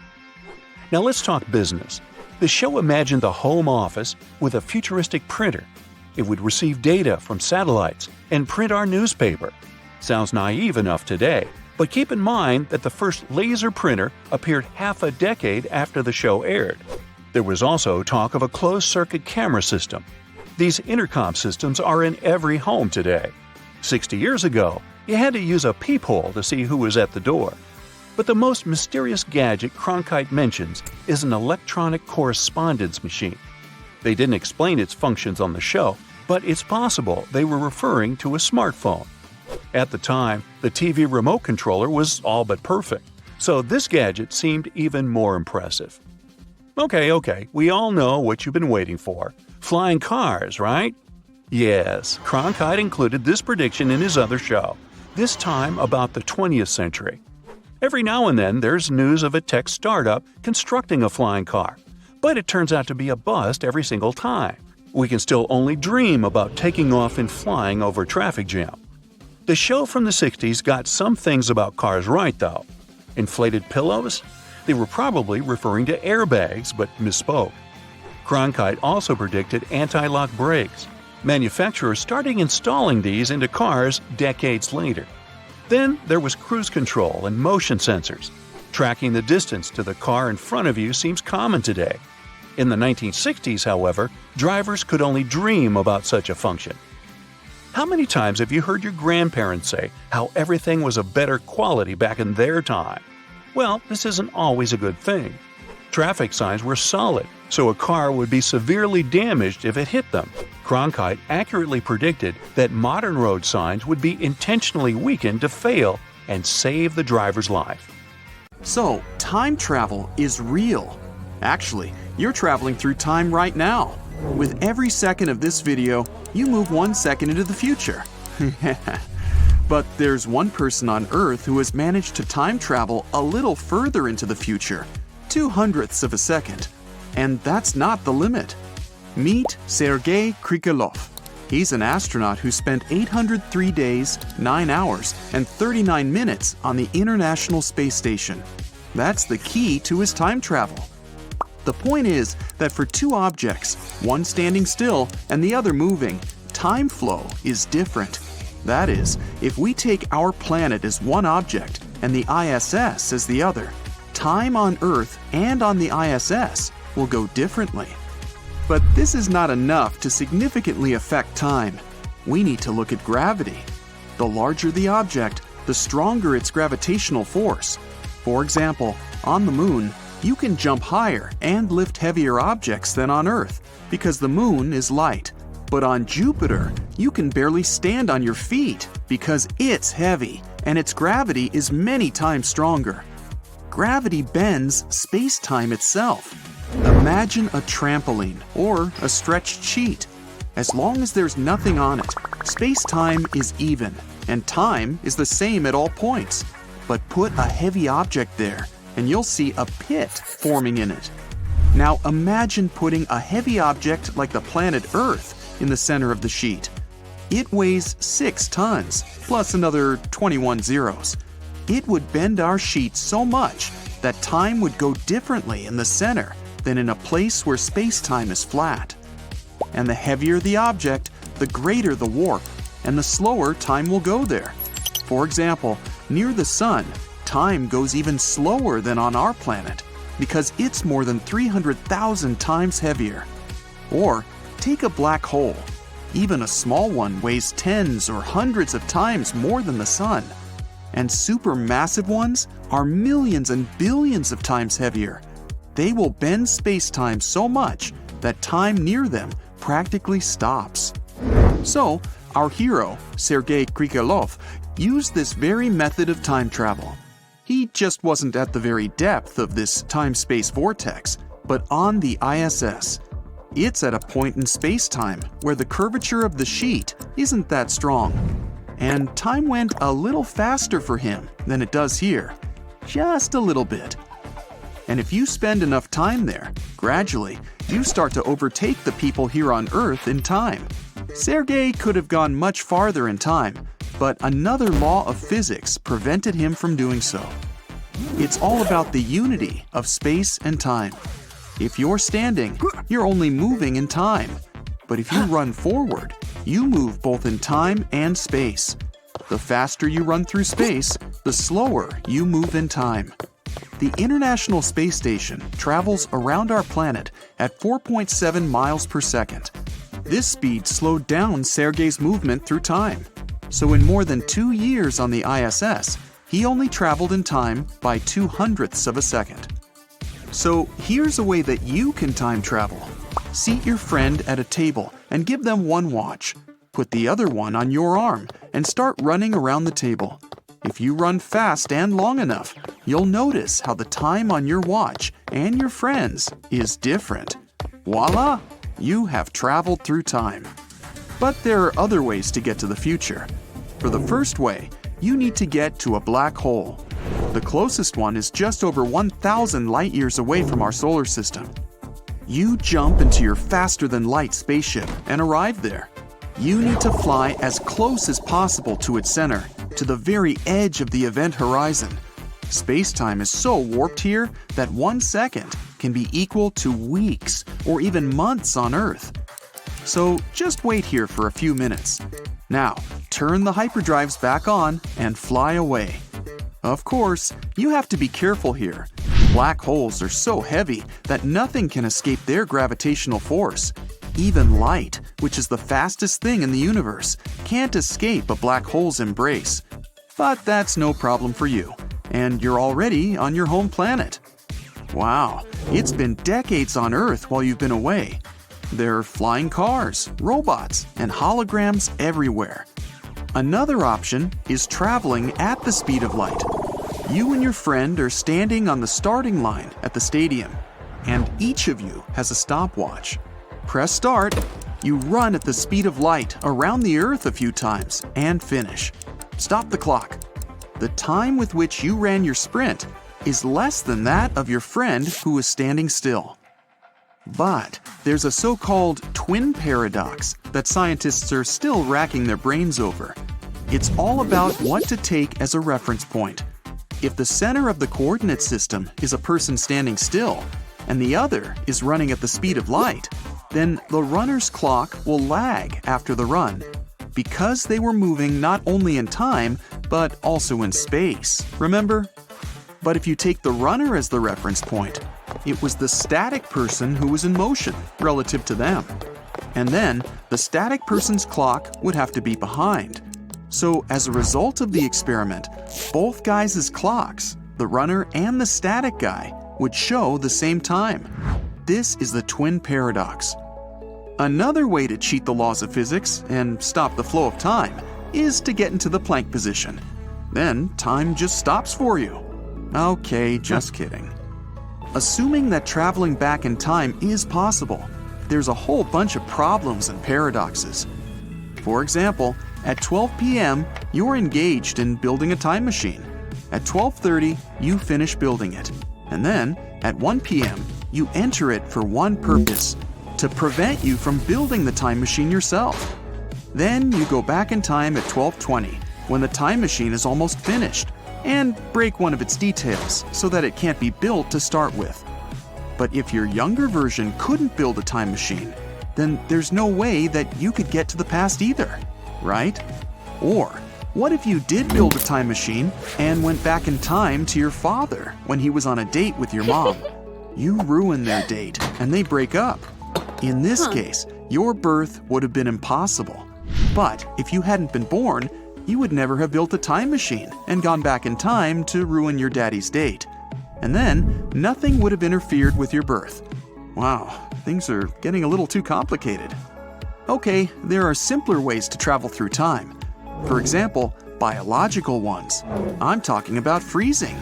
Now let's talk business. The show imagined the home office with a futuristic printer. It would receive data from satellites and print our newspaper. Sounds naive enough today, but keep in mind that the first laser printer appeared half a decade after the show aired. There was also talk of a closed-circuit camera system. These intercom systems are in every home today. 60 years ago, you had to use a peephole to see who was at the door. But the most mysterious gadget Cronkite mentions is an electronic correspondence machine. They didn't explain its functions on the show, but it's possible they were referring to a smartphone. At the time, the TV remote controller was all but perfect, so this gadget seemed even more impressive. Okay, we all know what you've been waiting for. Flying cars, right? Yes, Cronkite included this prediction in his other show, this time about the 20th century. Every now and then there's news of a tech startup constructing a flying car, but it turns out to be a bust every single time. We can still only dream about taking off and flying over a traffic jam. The show from the 60s got some things about cars right, though. Inflated pillows? They were probably referring to airbags, but misspoke. Cronkite also predicted anti-lock brakes. Manufacturers started installing these into cars decades later. Then there was cruise control and motion sensors. Tracking the distance to the car in front of you seems common today. In the 1960s, however, drivers could only dream about such a function. How many times have you heard your grandparents say how everything was of better quality back in their time? Well, this isn't always a good thing. Traffic signs were solid, so a car would be severely damaged if it hit them. Cronkite accurately predicted that modern road signs would be intentionally weakened to fail and save the driver's life. So, time travel is real. Actually, you're traveling through time right now. With every second of this video, you move 1 second into the future. But there's one person on Earth who has managed to time travel a little further into the future, 2/100ths of a second. And that's not the limit. Meet Sergei Krikalev. He's an astronaut who spent 803 days, 9 hours, and 39 minutes on the International Space Station. That's the key to his time travel. The point is that for two objects, one standing still and the other moving, time flow is different. That is, if we take our planet as one object and the ISS as the other, time on Earth and on the ISS will go differently. But this is not enough to significantly affect time. We need to look at gravity. The larger the object, the stronger its gravitational force. For example, on the Moon, you can jump higher and lift heavier objects than on Earth because the Moon is light. But on Jupiter, you can barely stand on your feet because it's heavy and its gravity is many times stronger. Gravity bends space-time itself. Imagine a trampoline or a stretched sheet. As long as there's nothing on it, space-time is even and time is the same at all points. But put a heavy object there and you'll see a pit forming in it. Now imagine putting a heavy object like the planet Earth in the center of the sheet. It weighs 6 tons, plus another 21 zeros. It would bend our sheet so much that time would go differently in the center than in a place where space-time is flat. And the heavier the object, the greater the warp, and the slower time will go there. For example, near the Sun, time goes even slower than on our planet because it's more than 300,000 times heavier. Or take a black hole. Even a small one weighs tens or hundreds of times more than the Sun. And supermassive ones are millions and billions of times heavier. They will bend space-time so much that time near them practically stops. So, our hero, Sergei Krikalev, used this very method of time travel. He just wasn't at the very depth of this time-space vortex, but on the ISS. It's at a point in space-time where the curvature of the sheet isn't that strong. And time went a little faster for him than it does here. Just a little bit. And if you spend enough time there, gradually, you start to overtake the people here on Earth in time. Sergei could have gone much farther in time, but another law of physics prevented him from doing so. It's all about the unity of space and time. If you're standing, you're only moving in time. But if you run forward, you move both in time and space. The faster you run through space, the slower you move in time. The International Space Station travels around our planet at 4.7 miles per second. This speed slowed down Sergei's movement through time. So in more than 2 years on the ISS, he only traveled in time by 2/100ths of a second. So here's a way that you can time travel. Seat your friend at a table and give them one watch. Put the other one on your arm and start running around the table. If you run fast and long enough, you'll notice how the time on your watch and your friends is different. Voila! You have traveled through time. But there are other ways to get to the future. For the first way, you need to get to a black hole. The closest one is just over 1,000 light years away from our solar system. You jump into your faster-than-light spaceship and arrive there. You need to fly as close as possible to its center, to the very edge of the event horizon. Space-time is so warped here that 1 second can be equal to weeks or even months on Earth. So just wait here for a few minutes. Now, turn the hyperdrives back on and fly away. Of course, you have to be careful here. Black holes are so heavy that nothing can escape their gravitational force. Even light, which is the fastest thing in the universe, can't escape a black hole's embrace. But that's no problem for you, and you're already on your home planet. Wow, it's been decades on Earth while you've been away. There are flying cars, robots, and holograms everywhere. Another option is traveling at the speed of light. You and your friend are standing on the starting line at the stadium, and each of you has a stopwatch. Press start, you run at the speed of light around the Earth a few times and finish. Stop the clock. The time with which you ran your sprint is less than that of your friend who is standing still. But there's a so-called twin paradox that scientists are still racking their brains over. It's all about what to take as a reference point. If the center of the coordinate system is a person standing still, and the other is running at the speed of light, then the runner's clock will lag after the run, because they were moving not only in time, but also in space, remember? But if you take the runner as the reference point, it was the static person who was in motion relative to them. And then the static person's clock would have to be behind. So as a result of the experiment, both guys' clocks, the runner and the static guy, would show the same time. This is the twin paradox. Another way to cheat the laws of physics and stop the flow of time is to get into the plank position. Then time just stops for you. Okay, just kidding. Assuming that traveling back in time is possible, there's a whole bunch of problems and paradoxes. For example, at 12 p.m., you're engaged in building a time machine. At 12:30, you finish building it. And then, at 1 p.m., you enter it for one purpose: to prevent you from building the time machine yourself. Then you go back in time at 12:20, when the time machine is almost finished, and break one of its details so that it can't be built to start with. But if your younger version couldn't build a time machine, then there's no way that you could get to the past either, right? Or what if you did build a time machine and went back in time to your father when he was on a date with your mom? You ruin their date and they break up. In this case, your birth would have been impossible. But if you hadn't been born, you would never have built a time machine and gone back in time to ruin your daddy's date. And then nothing would have interfered with your birth. Wow, things are getting a little too complicated. Okay, there are simpler ways to travel through time. For example, biological ones. I'm talking about freezing.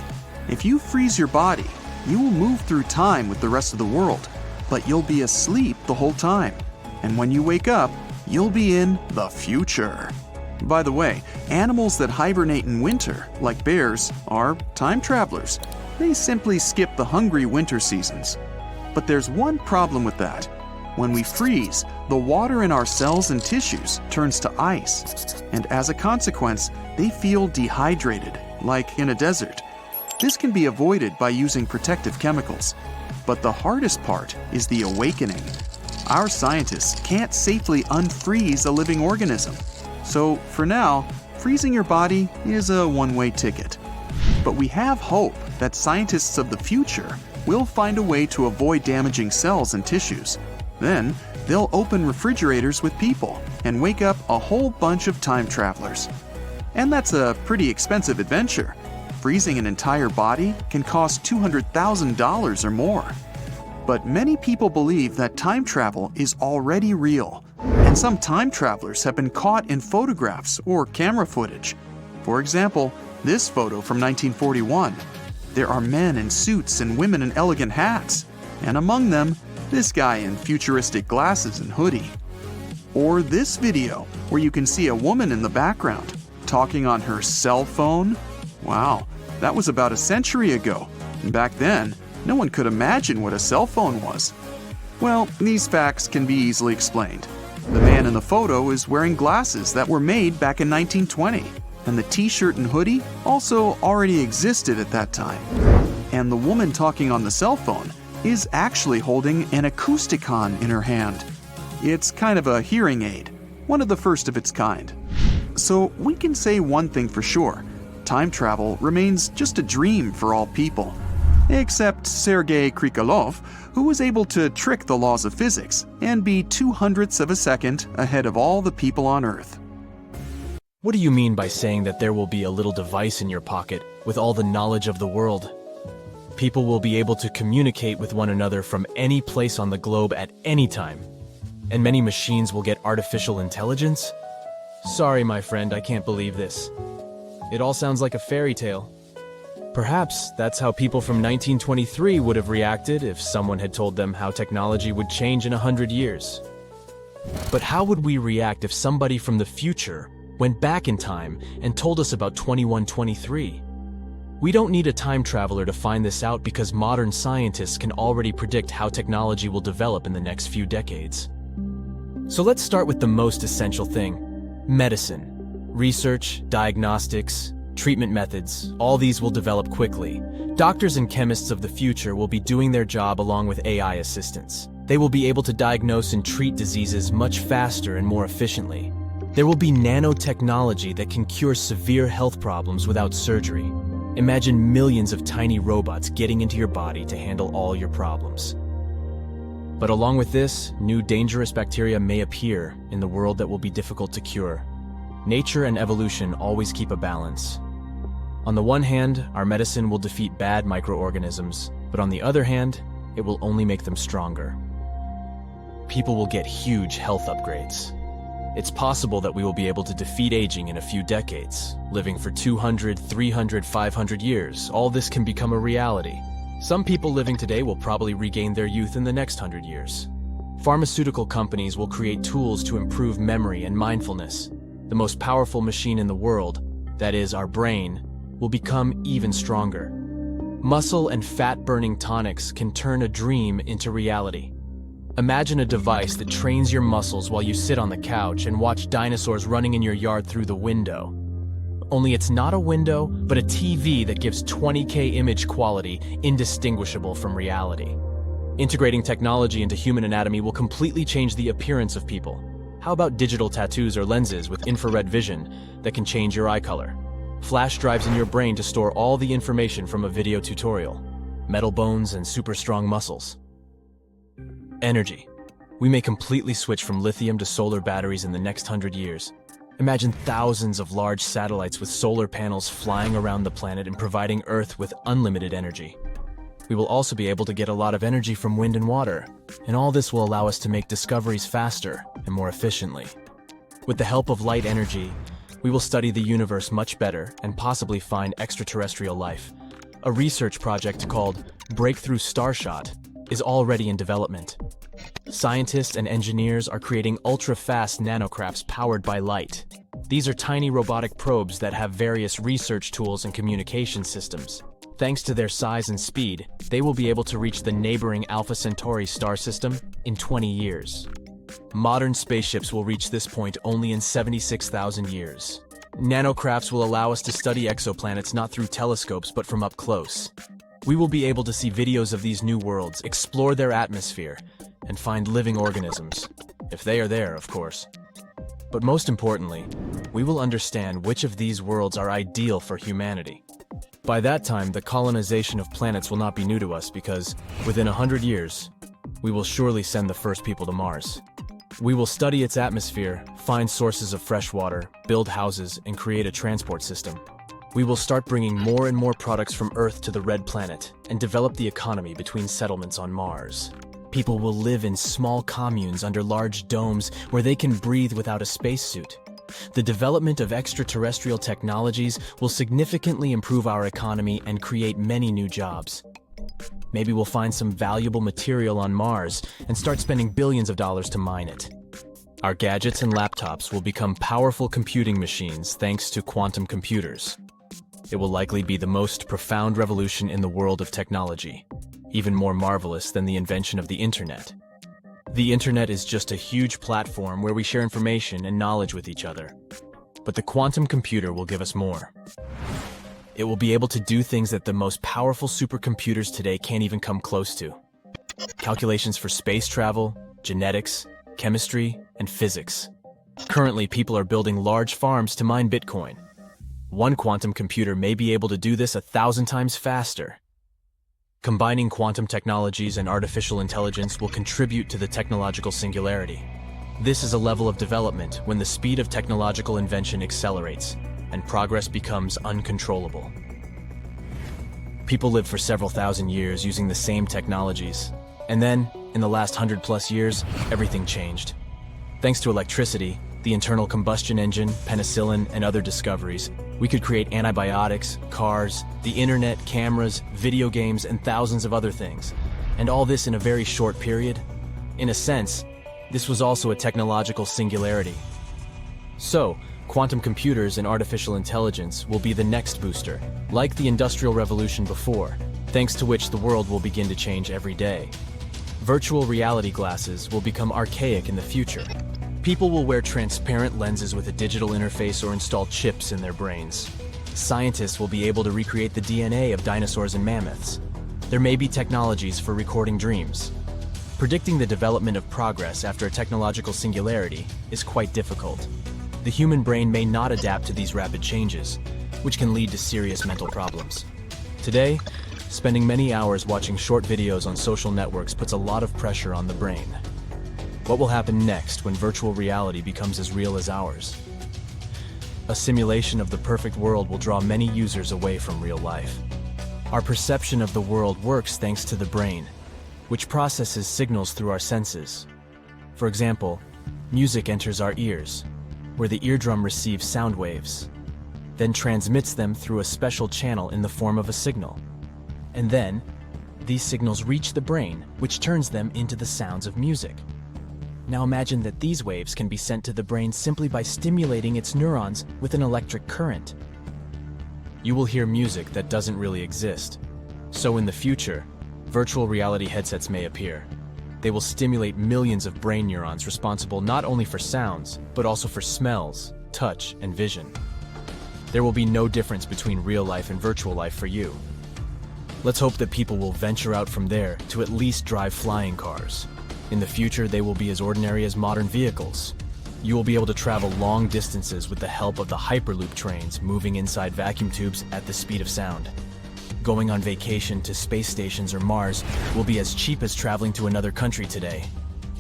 If you freeze your body, you will move through time with the rest of the world, but you'll be asleep the whole time. And when you wake up, you'll be in the future. By the way, animals that hibernate in winter, like bears, are time travelers. They simply skip the hungry winter seasons. But there's one problem with that. When we freeze, the water in our cells and tissues turns to ice, and as a consequence, they feel dehydrated, like in a desert. This can be avoided by using protective chemicals. But the hardest part is the awakening. Our scientists can't safely unfreeze a living organism. So, for now, freezing your body is a one-way ticket. But we have hope that scientists of the future will find a way to avoid damaging cells and tissues. Then, they'll open refrigerators with people and wake up a whole bunch of time travelers. And that's a pretty expensive adventure. Freezing an entire body can cost $200,000 or more. But many people believe that time travel is already real, and some time travelers have been caught in photographs or camera footage. For example, this photo from 1941. There are men in suits and women in elegant hats, and among them, this guy in futuristic glasses and hoodie. Or this video, where you can see a woman in the background, talking on her cell phone. Wow, that was about a century ago, and back then, no one could imagine what a cell phone was. Well, these facts can be easily explained. The man in the photo is wearing glasses that were made back in 1920, and the t-shirt and hoodie also already existed at that time. And the woman talking on the cell phone is actually holding an acousticon in her hand. It's kind of a hearing aid, one of the first of its kind. So we can say one thing for sure: time travel remains just a dream for all people. Except Sergei Krikalev, who was able to trick the laws of physics and be 0.02 of a second ahead of all the people on Earth. What do you mean by saying that there will be a little device in your pocket with all the knowledge of the world? People will be able to communicate with one another from any place on the globe at any time. And many machines will get artificial intelligence? Sorry, my friend, I can't believe this. It all sounds like a fairy tale. Perhaps that's how people from 1923 would have reacted if someone had told them how technology would change in 100 years. But how would we react if somebody from the future went back in time and told us about 2123? We don't need a time traveler to find this out because modern scientists can already predict how technology will develop in the next few decades. So let's start with the most essential thing: medicine. Research, diagnostics, treatment methods, all these will develop quickly. Doctors and chemists of the future will be doing their job along with AI assistants. They will be able to diagnose and treat diseases much faster and more efficiently. There will be nanotechnology that can cure severe health problems without surgery. Imagine millions of tiny robots getting into your body to handle all your problems. But along with this, new dangerous bacteria may appear in the world that will be difficult to cure. Nature and evolution always keep a balance. On the one hand, our medicine will defeat bad microorganisms, but on the other hand, it will only make them stronger. People will get huge health upgrades. It's possible that we will be able to defeat aging in a few decades, living for 200, 300, 500 years. All this can become a reality. Some people living today will probably regain their youth in the next 100 years. Pharmaceutical companies will create tools to improve memory and mindfulness. The most powerful machine in the world, that is, our brain, will become even stronger. Muscle and fat-burning tonics can turn a dream into reality. Imagine a device that trains your muscles while you sit on the couch and watch dinosaurs running in your yard through the window. Only it's not a window, but a TV that gives 20K image quality indistinguishable from reality. Integrating technology into human anatomy will completely change the appearance of people. How about digital tattoos or lenses with infrared vision that can change your eye color? Flash drives in your brain to store all the information from a video tutorial. Metal bones and super strong muscles. Energy. We may completely switch from lithium to solar batteries in the next 100 years. Imagine thousands of large satellites with solar panels flying around the planet and providing Earth with unlimited energy. We will also be able to get a lot of energy from wind and water, and all this will allow us to make discoveries faster and more efficiently. With the help of light energy, we will study the universe much better and possibly find extraterrestrial life. A research project called Breakthrough Starshot is already in development. Scientists and engineers are creating ultra-fast nanocrafts powered by light. These are tiny robotic probes that have various research tools and communication systems. Thanks to their size and speed, they will be able to reach the neighboring Alpha Centauri star system in 20 years. Modern spaceships will reach this point only in 76,000 years. Nanocrafts will allow us to study exoplanets not through telescopes but from up close. We will be able to see videos of these new worlds, explore their atmosphere, and find living organisms. If they are there, of course. But most importantly, we will understand which of these worlds are ideal for humanity. By that time, the colonization of planets will not be new to us because, within 100 years, we will surely send the first people to Mars. We will study its atmosphere, find sources of fresh water, build houses, and create a transport system. We will start bringing more and more products from Earth to the Red Planet and develop the economy between settlements on Mars. People will live in small communes under large domes where they can breathe without a spacesuit. The development of extraterrestrial technologies will significantly improve our economy and create many new jobs. Maybe we'll find some valuable material on Mars and start spending billions of dollars to mine it. Our gadgets and laptops will become powerful computing machines thanks to quantum computers. It will likely be the most profound revolution in the world of technology, even more marvelous than the invention of the internet. The internet is just a huge platform where we share information and knowledge with each other. But the quantum computer will give us more. It will be able to do things that the most powerful supercomputers today can't even come close to. Calculations for space travel, genetics, chemistry, and physics. Currently, people are building large farms to mine Bitcoin. One quantum computer may be able to do this 1,000 times faster. Combining quantum technologies and artificial intelligence will contribute to the technological singularity. This is a level of development when the speed of technological invention accelerates and progress becomes uncontrollable. People lived for several thousand years using the same technologies, and then, in the last 100+ years, everything changed. Thanks to electricity, the internal combustion engine, penicillin, and other discoveries, we could create antibiotics, cars, the internet, cameras, video games, and thousands of other things. And all this in a very short period? In a sense, this was also a technological singularity. So, quantum computers and artificial intelligence will be the next booster, like the Industrial Revolution before, thanks to which the world will begin to change every day. Virtual reality glasses will become archaic in the future. People will wear transparent lenses with a digital interface or install chips in their brains. Scientists will be able to recreate the DNA of dinosaurs and mammoths. There may be technologies for recording dreams. Predicting the development of progress after a technological singularity is quite difficult. The human brain may not adapt to these rapid changes, which can lead to serious mental problems. Today, spending many hours watching short videos on social networks puts a lot of pressure on the brain. What will happen next when virtual reality becomes as real as ours? A simulation of the perfect world will draw many users away from real life. Our perception of the world works thanks to the brain, which processes signals through our senses. For example, music enters our ears, where the eardrum receives sound waves, then transmits them through a special channel in the form of a signal. And then, these signals reach the brain, which turns them into the sounds of music. Now imagine that these waves can be sent to the brain simply by stimulating its neurons with an electric current. You will hear music that doesn't really exist. So in the future, virtual reality headsets may appear. They will stimulate millions of brain neurons responsible not only for sounds, but also for smells, touch, and vision. There will be no difference between real life and virtual life for you. Let's hope that people will venture out from there to at least drive flying cars. In the future, they will be as ordinary as modern vehicles. You will be able to travel long distances with the help of the Hyperloop trains moving inside vacuum tubes at the speed of sound. Going on vacation to space stations or Mars will be as cheap as traveling to another country today.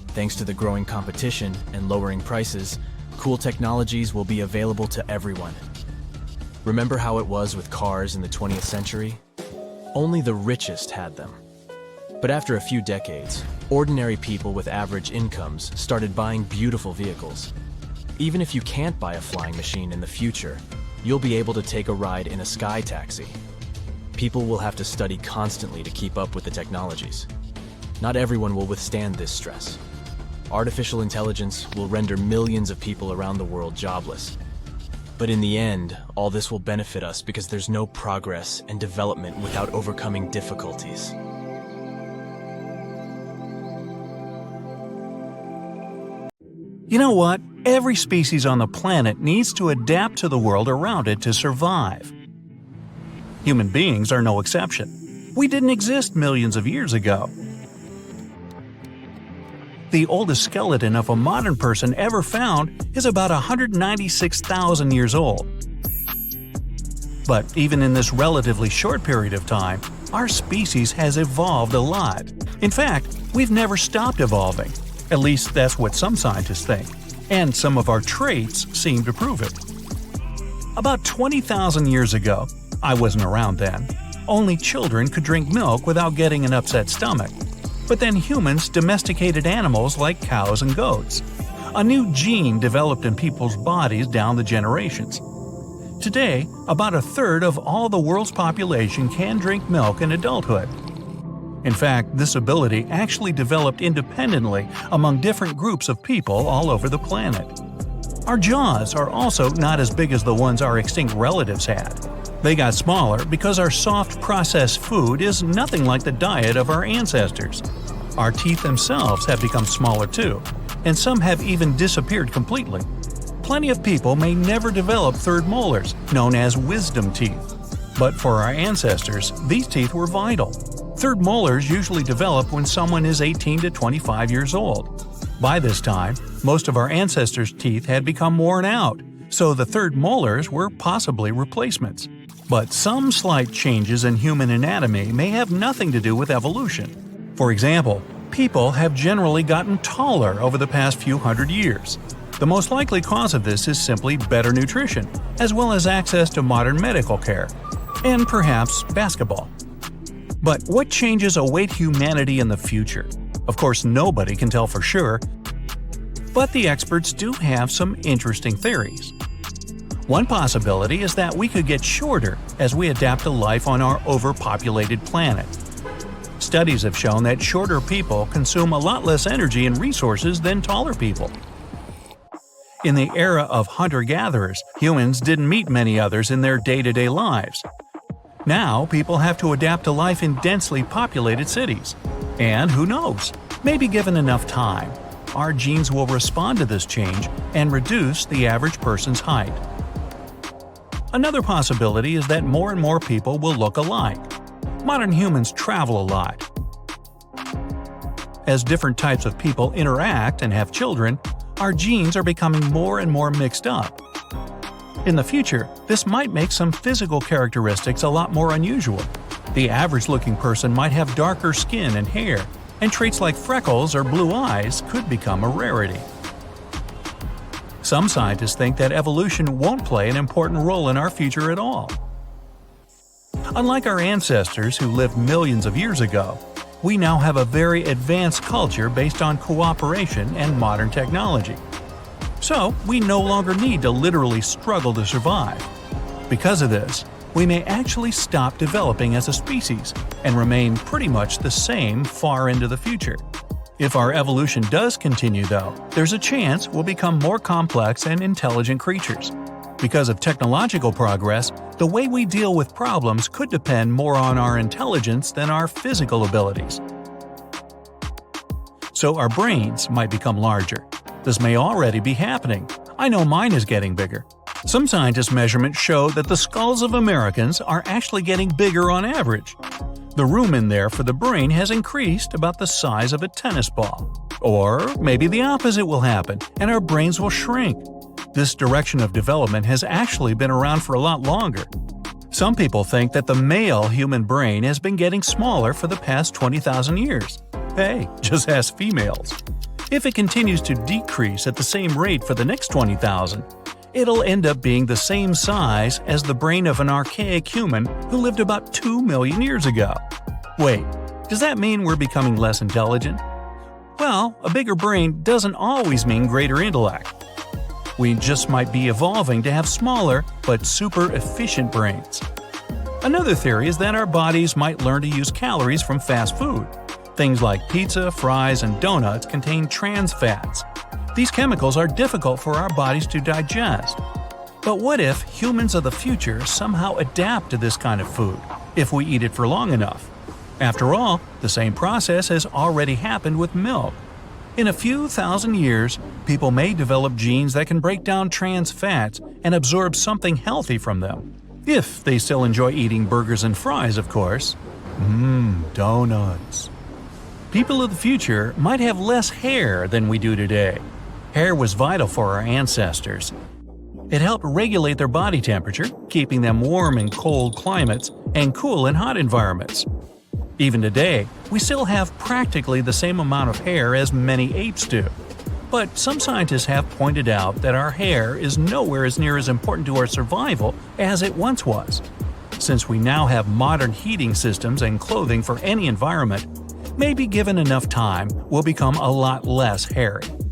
Thanks to the growing competition and lowering prices, cool technologies will be available to everyone. Remember how it was with cars in the 20th century? Only the richest had them. But after a few decades, ordinary people with average incomes started buying beautiful vehicles. Even if you can't buy a flying machine in the future, you'll be able to take a ride in a sky taxi. People will have to study constantly to keep up with the technologies. Not everyone will withstand this stress. Artificial intelligence will render millions of people around the world jobless. But in the end, all this will benefit us because there's no progress and development without overcoming difficulties. You know what? Every species on the planet needs to adapt to the world around it to survive. Human beings are no exception. We didn't exist millions of years ago. The oldest skeleton of a modern person ever found is about 196,000 years old. But even in this relatively short period of time, our species has evolved a lot. In fact, we've never stopped evolving. At least that's what some scientists think, and some of our traits seem to prove it. About 20,000 years ago, I wasn't around then, only children could drink milk without getting an upset stomach. But then humans domesticated animals like cows and goats. A new gene developed in people's bodies down the generations. Today, about a third of all the world's population can drink milk in adulthood. In fact, this ability actually developed independently among different groups of people all over the planet. Our jaws are also not as big as the ones our extinct relatives had. They got smaller because our soft processed food is nothing like the diet of our ancestors. Our teeth themselves have become smaller too, and some have even disappeared completely. Plenty of people may never develop third molars, known as wisdom teeth. But for our ancestors, these teeth were vital. Third molars usually develop when someone is 18 to 25 years old. By this time, most of our ancestors' teeth had become worn out, so the third molars were possibly replacements. But some slight changes in human anatomy may have nothing to do with evolution. For example, people have generally gotten taller over the past few hundred years. The most likely cause of this is simply better nutrition, as well as access to modern medical care, and perhaps basketball. But what changes await humanity in the future? Of course, nobody can tell for sure. But the experts do have some interesting theories. One possibility is that we could get shorter as we adapt to life on our overpopulated planet. Studies have shown that shorter people consume a lot less energy and resources than taller people. In the era of hunter-gatherers, humans didn't meet many others in their day-to-day lives. Now, people have to adapt to life in densely populated cities. And who knows, maybe given enough time, our genes will respond to this change and reduce the average person's height. Another possibility is that more and more people will look alike. Modern humans travel a lot. As different types of people interact and have children, our genes are becoming more and more mixed up. In the future, this might make some physical characteristics a lot more unusual. The average-looking person might have darker skin and hair, and traits like freckles or blue eyes could become a rarity. Some scientists think that evolution won't play an important role in our future at all. Unlike our ancestors who lived millions of years ago, we now have a very advanced culture based on cooperation and modern technology. So, we no longer need to literally struggle to survive. Because of this, we may actually stop developing as a species and remain pretty much the same far into the future. If our evolution does continue, though, there's a chance we'll become more complex and intelligent creatures. Because of technological progress, the way we deal with problems could depend more on our intelligence than our physical abilities. So our brains might become larger. This may already be happening. I know mine is getting bigger. Some scientists' measurements show that the skulls of Americans are actually getting bigger on average. The room in there for the brain has increased about the size of a tennis ball. Or maybe the opposite will happen, and our brains will shrink. This direction of development has actually been around for a lot longer. Some people think that the male human brain has been getting smaller for the past 20,000 years. Hey, just ask females. If it continues to decrease at the same rate for the next 20,000, it'll end up being the same size as the brain of an archaic human who lived about 2 million years ago. Wait, does that mean we're becoming less intelligent? Well, a bigger brain doesn't always mean greater intellect. We just might be evolving to have smaller but super efficient brains. Another theory is that our bodies might learn to use calories from fast food. Things like pizza, fries, and donuts contain trans fats. These chemicals are difficult for our bodies to digest. But what if humans of the future somehow adapt to this kind of food, if we eat it for long enough? After all, the same process has already happened with milk. In a few thousand years, people may develop genes that can break down trans fats and absorb something healthy from them. If they still enjoy eating burgers and fries, of course. Donuts. People of the future might have less hair than we do today. Hair was vital for our ancestors. It helped regulate their body temperature, keeping them warm in cold climates and cool in hot environments. Even today, we still have practically the same amount of hair as many apes do. But some scientists have pointed out that our hair is nowhere as near as important to our survival as it once was. Since we now have modern heating systems and clothing for any environment, maybe given enough time, we'll become a lot less hairy.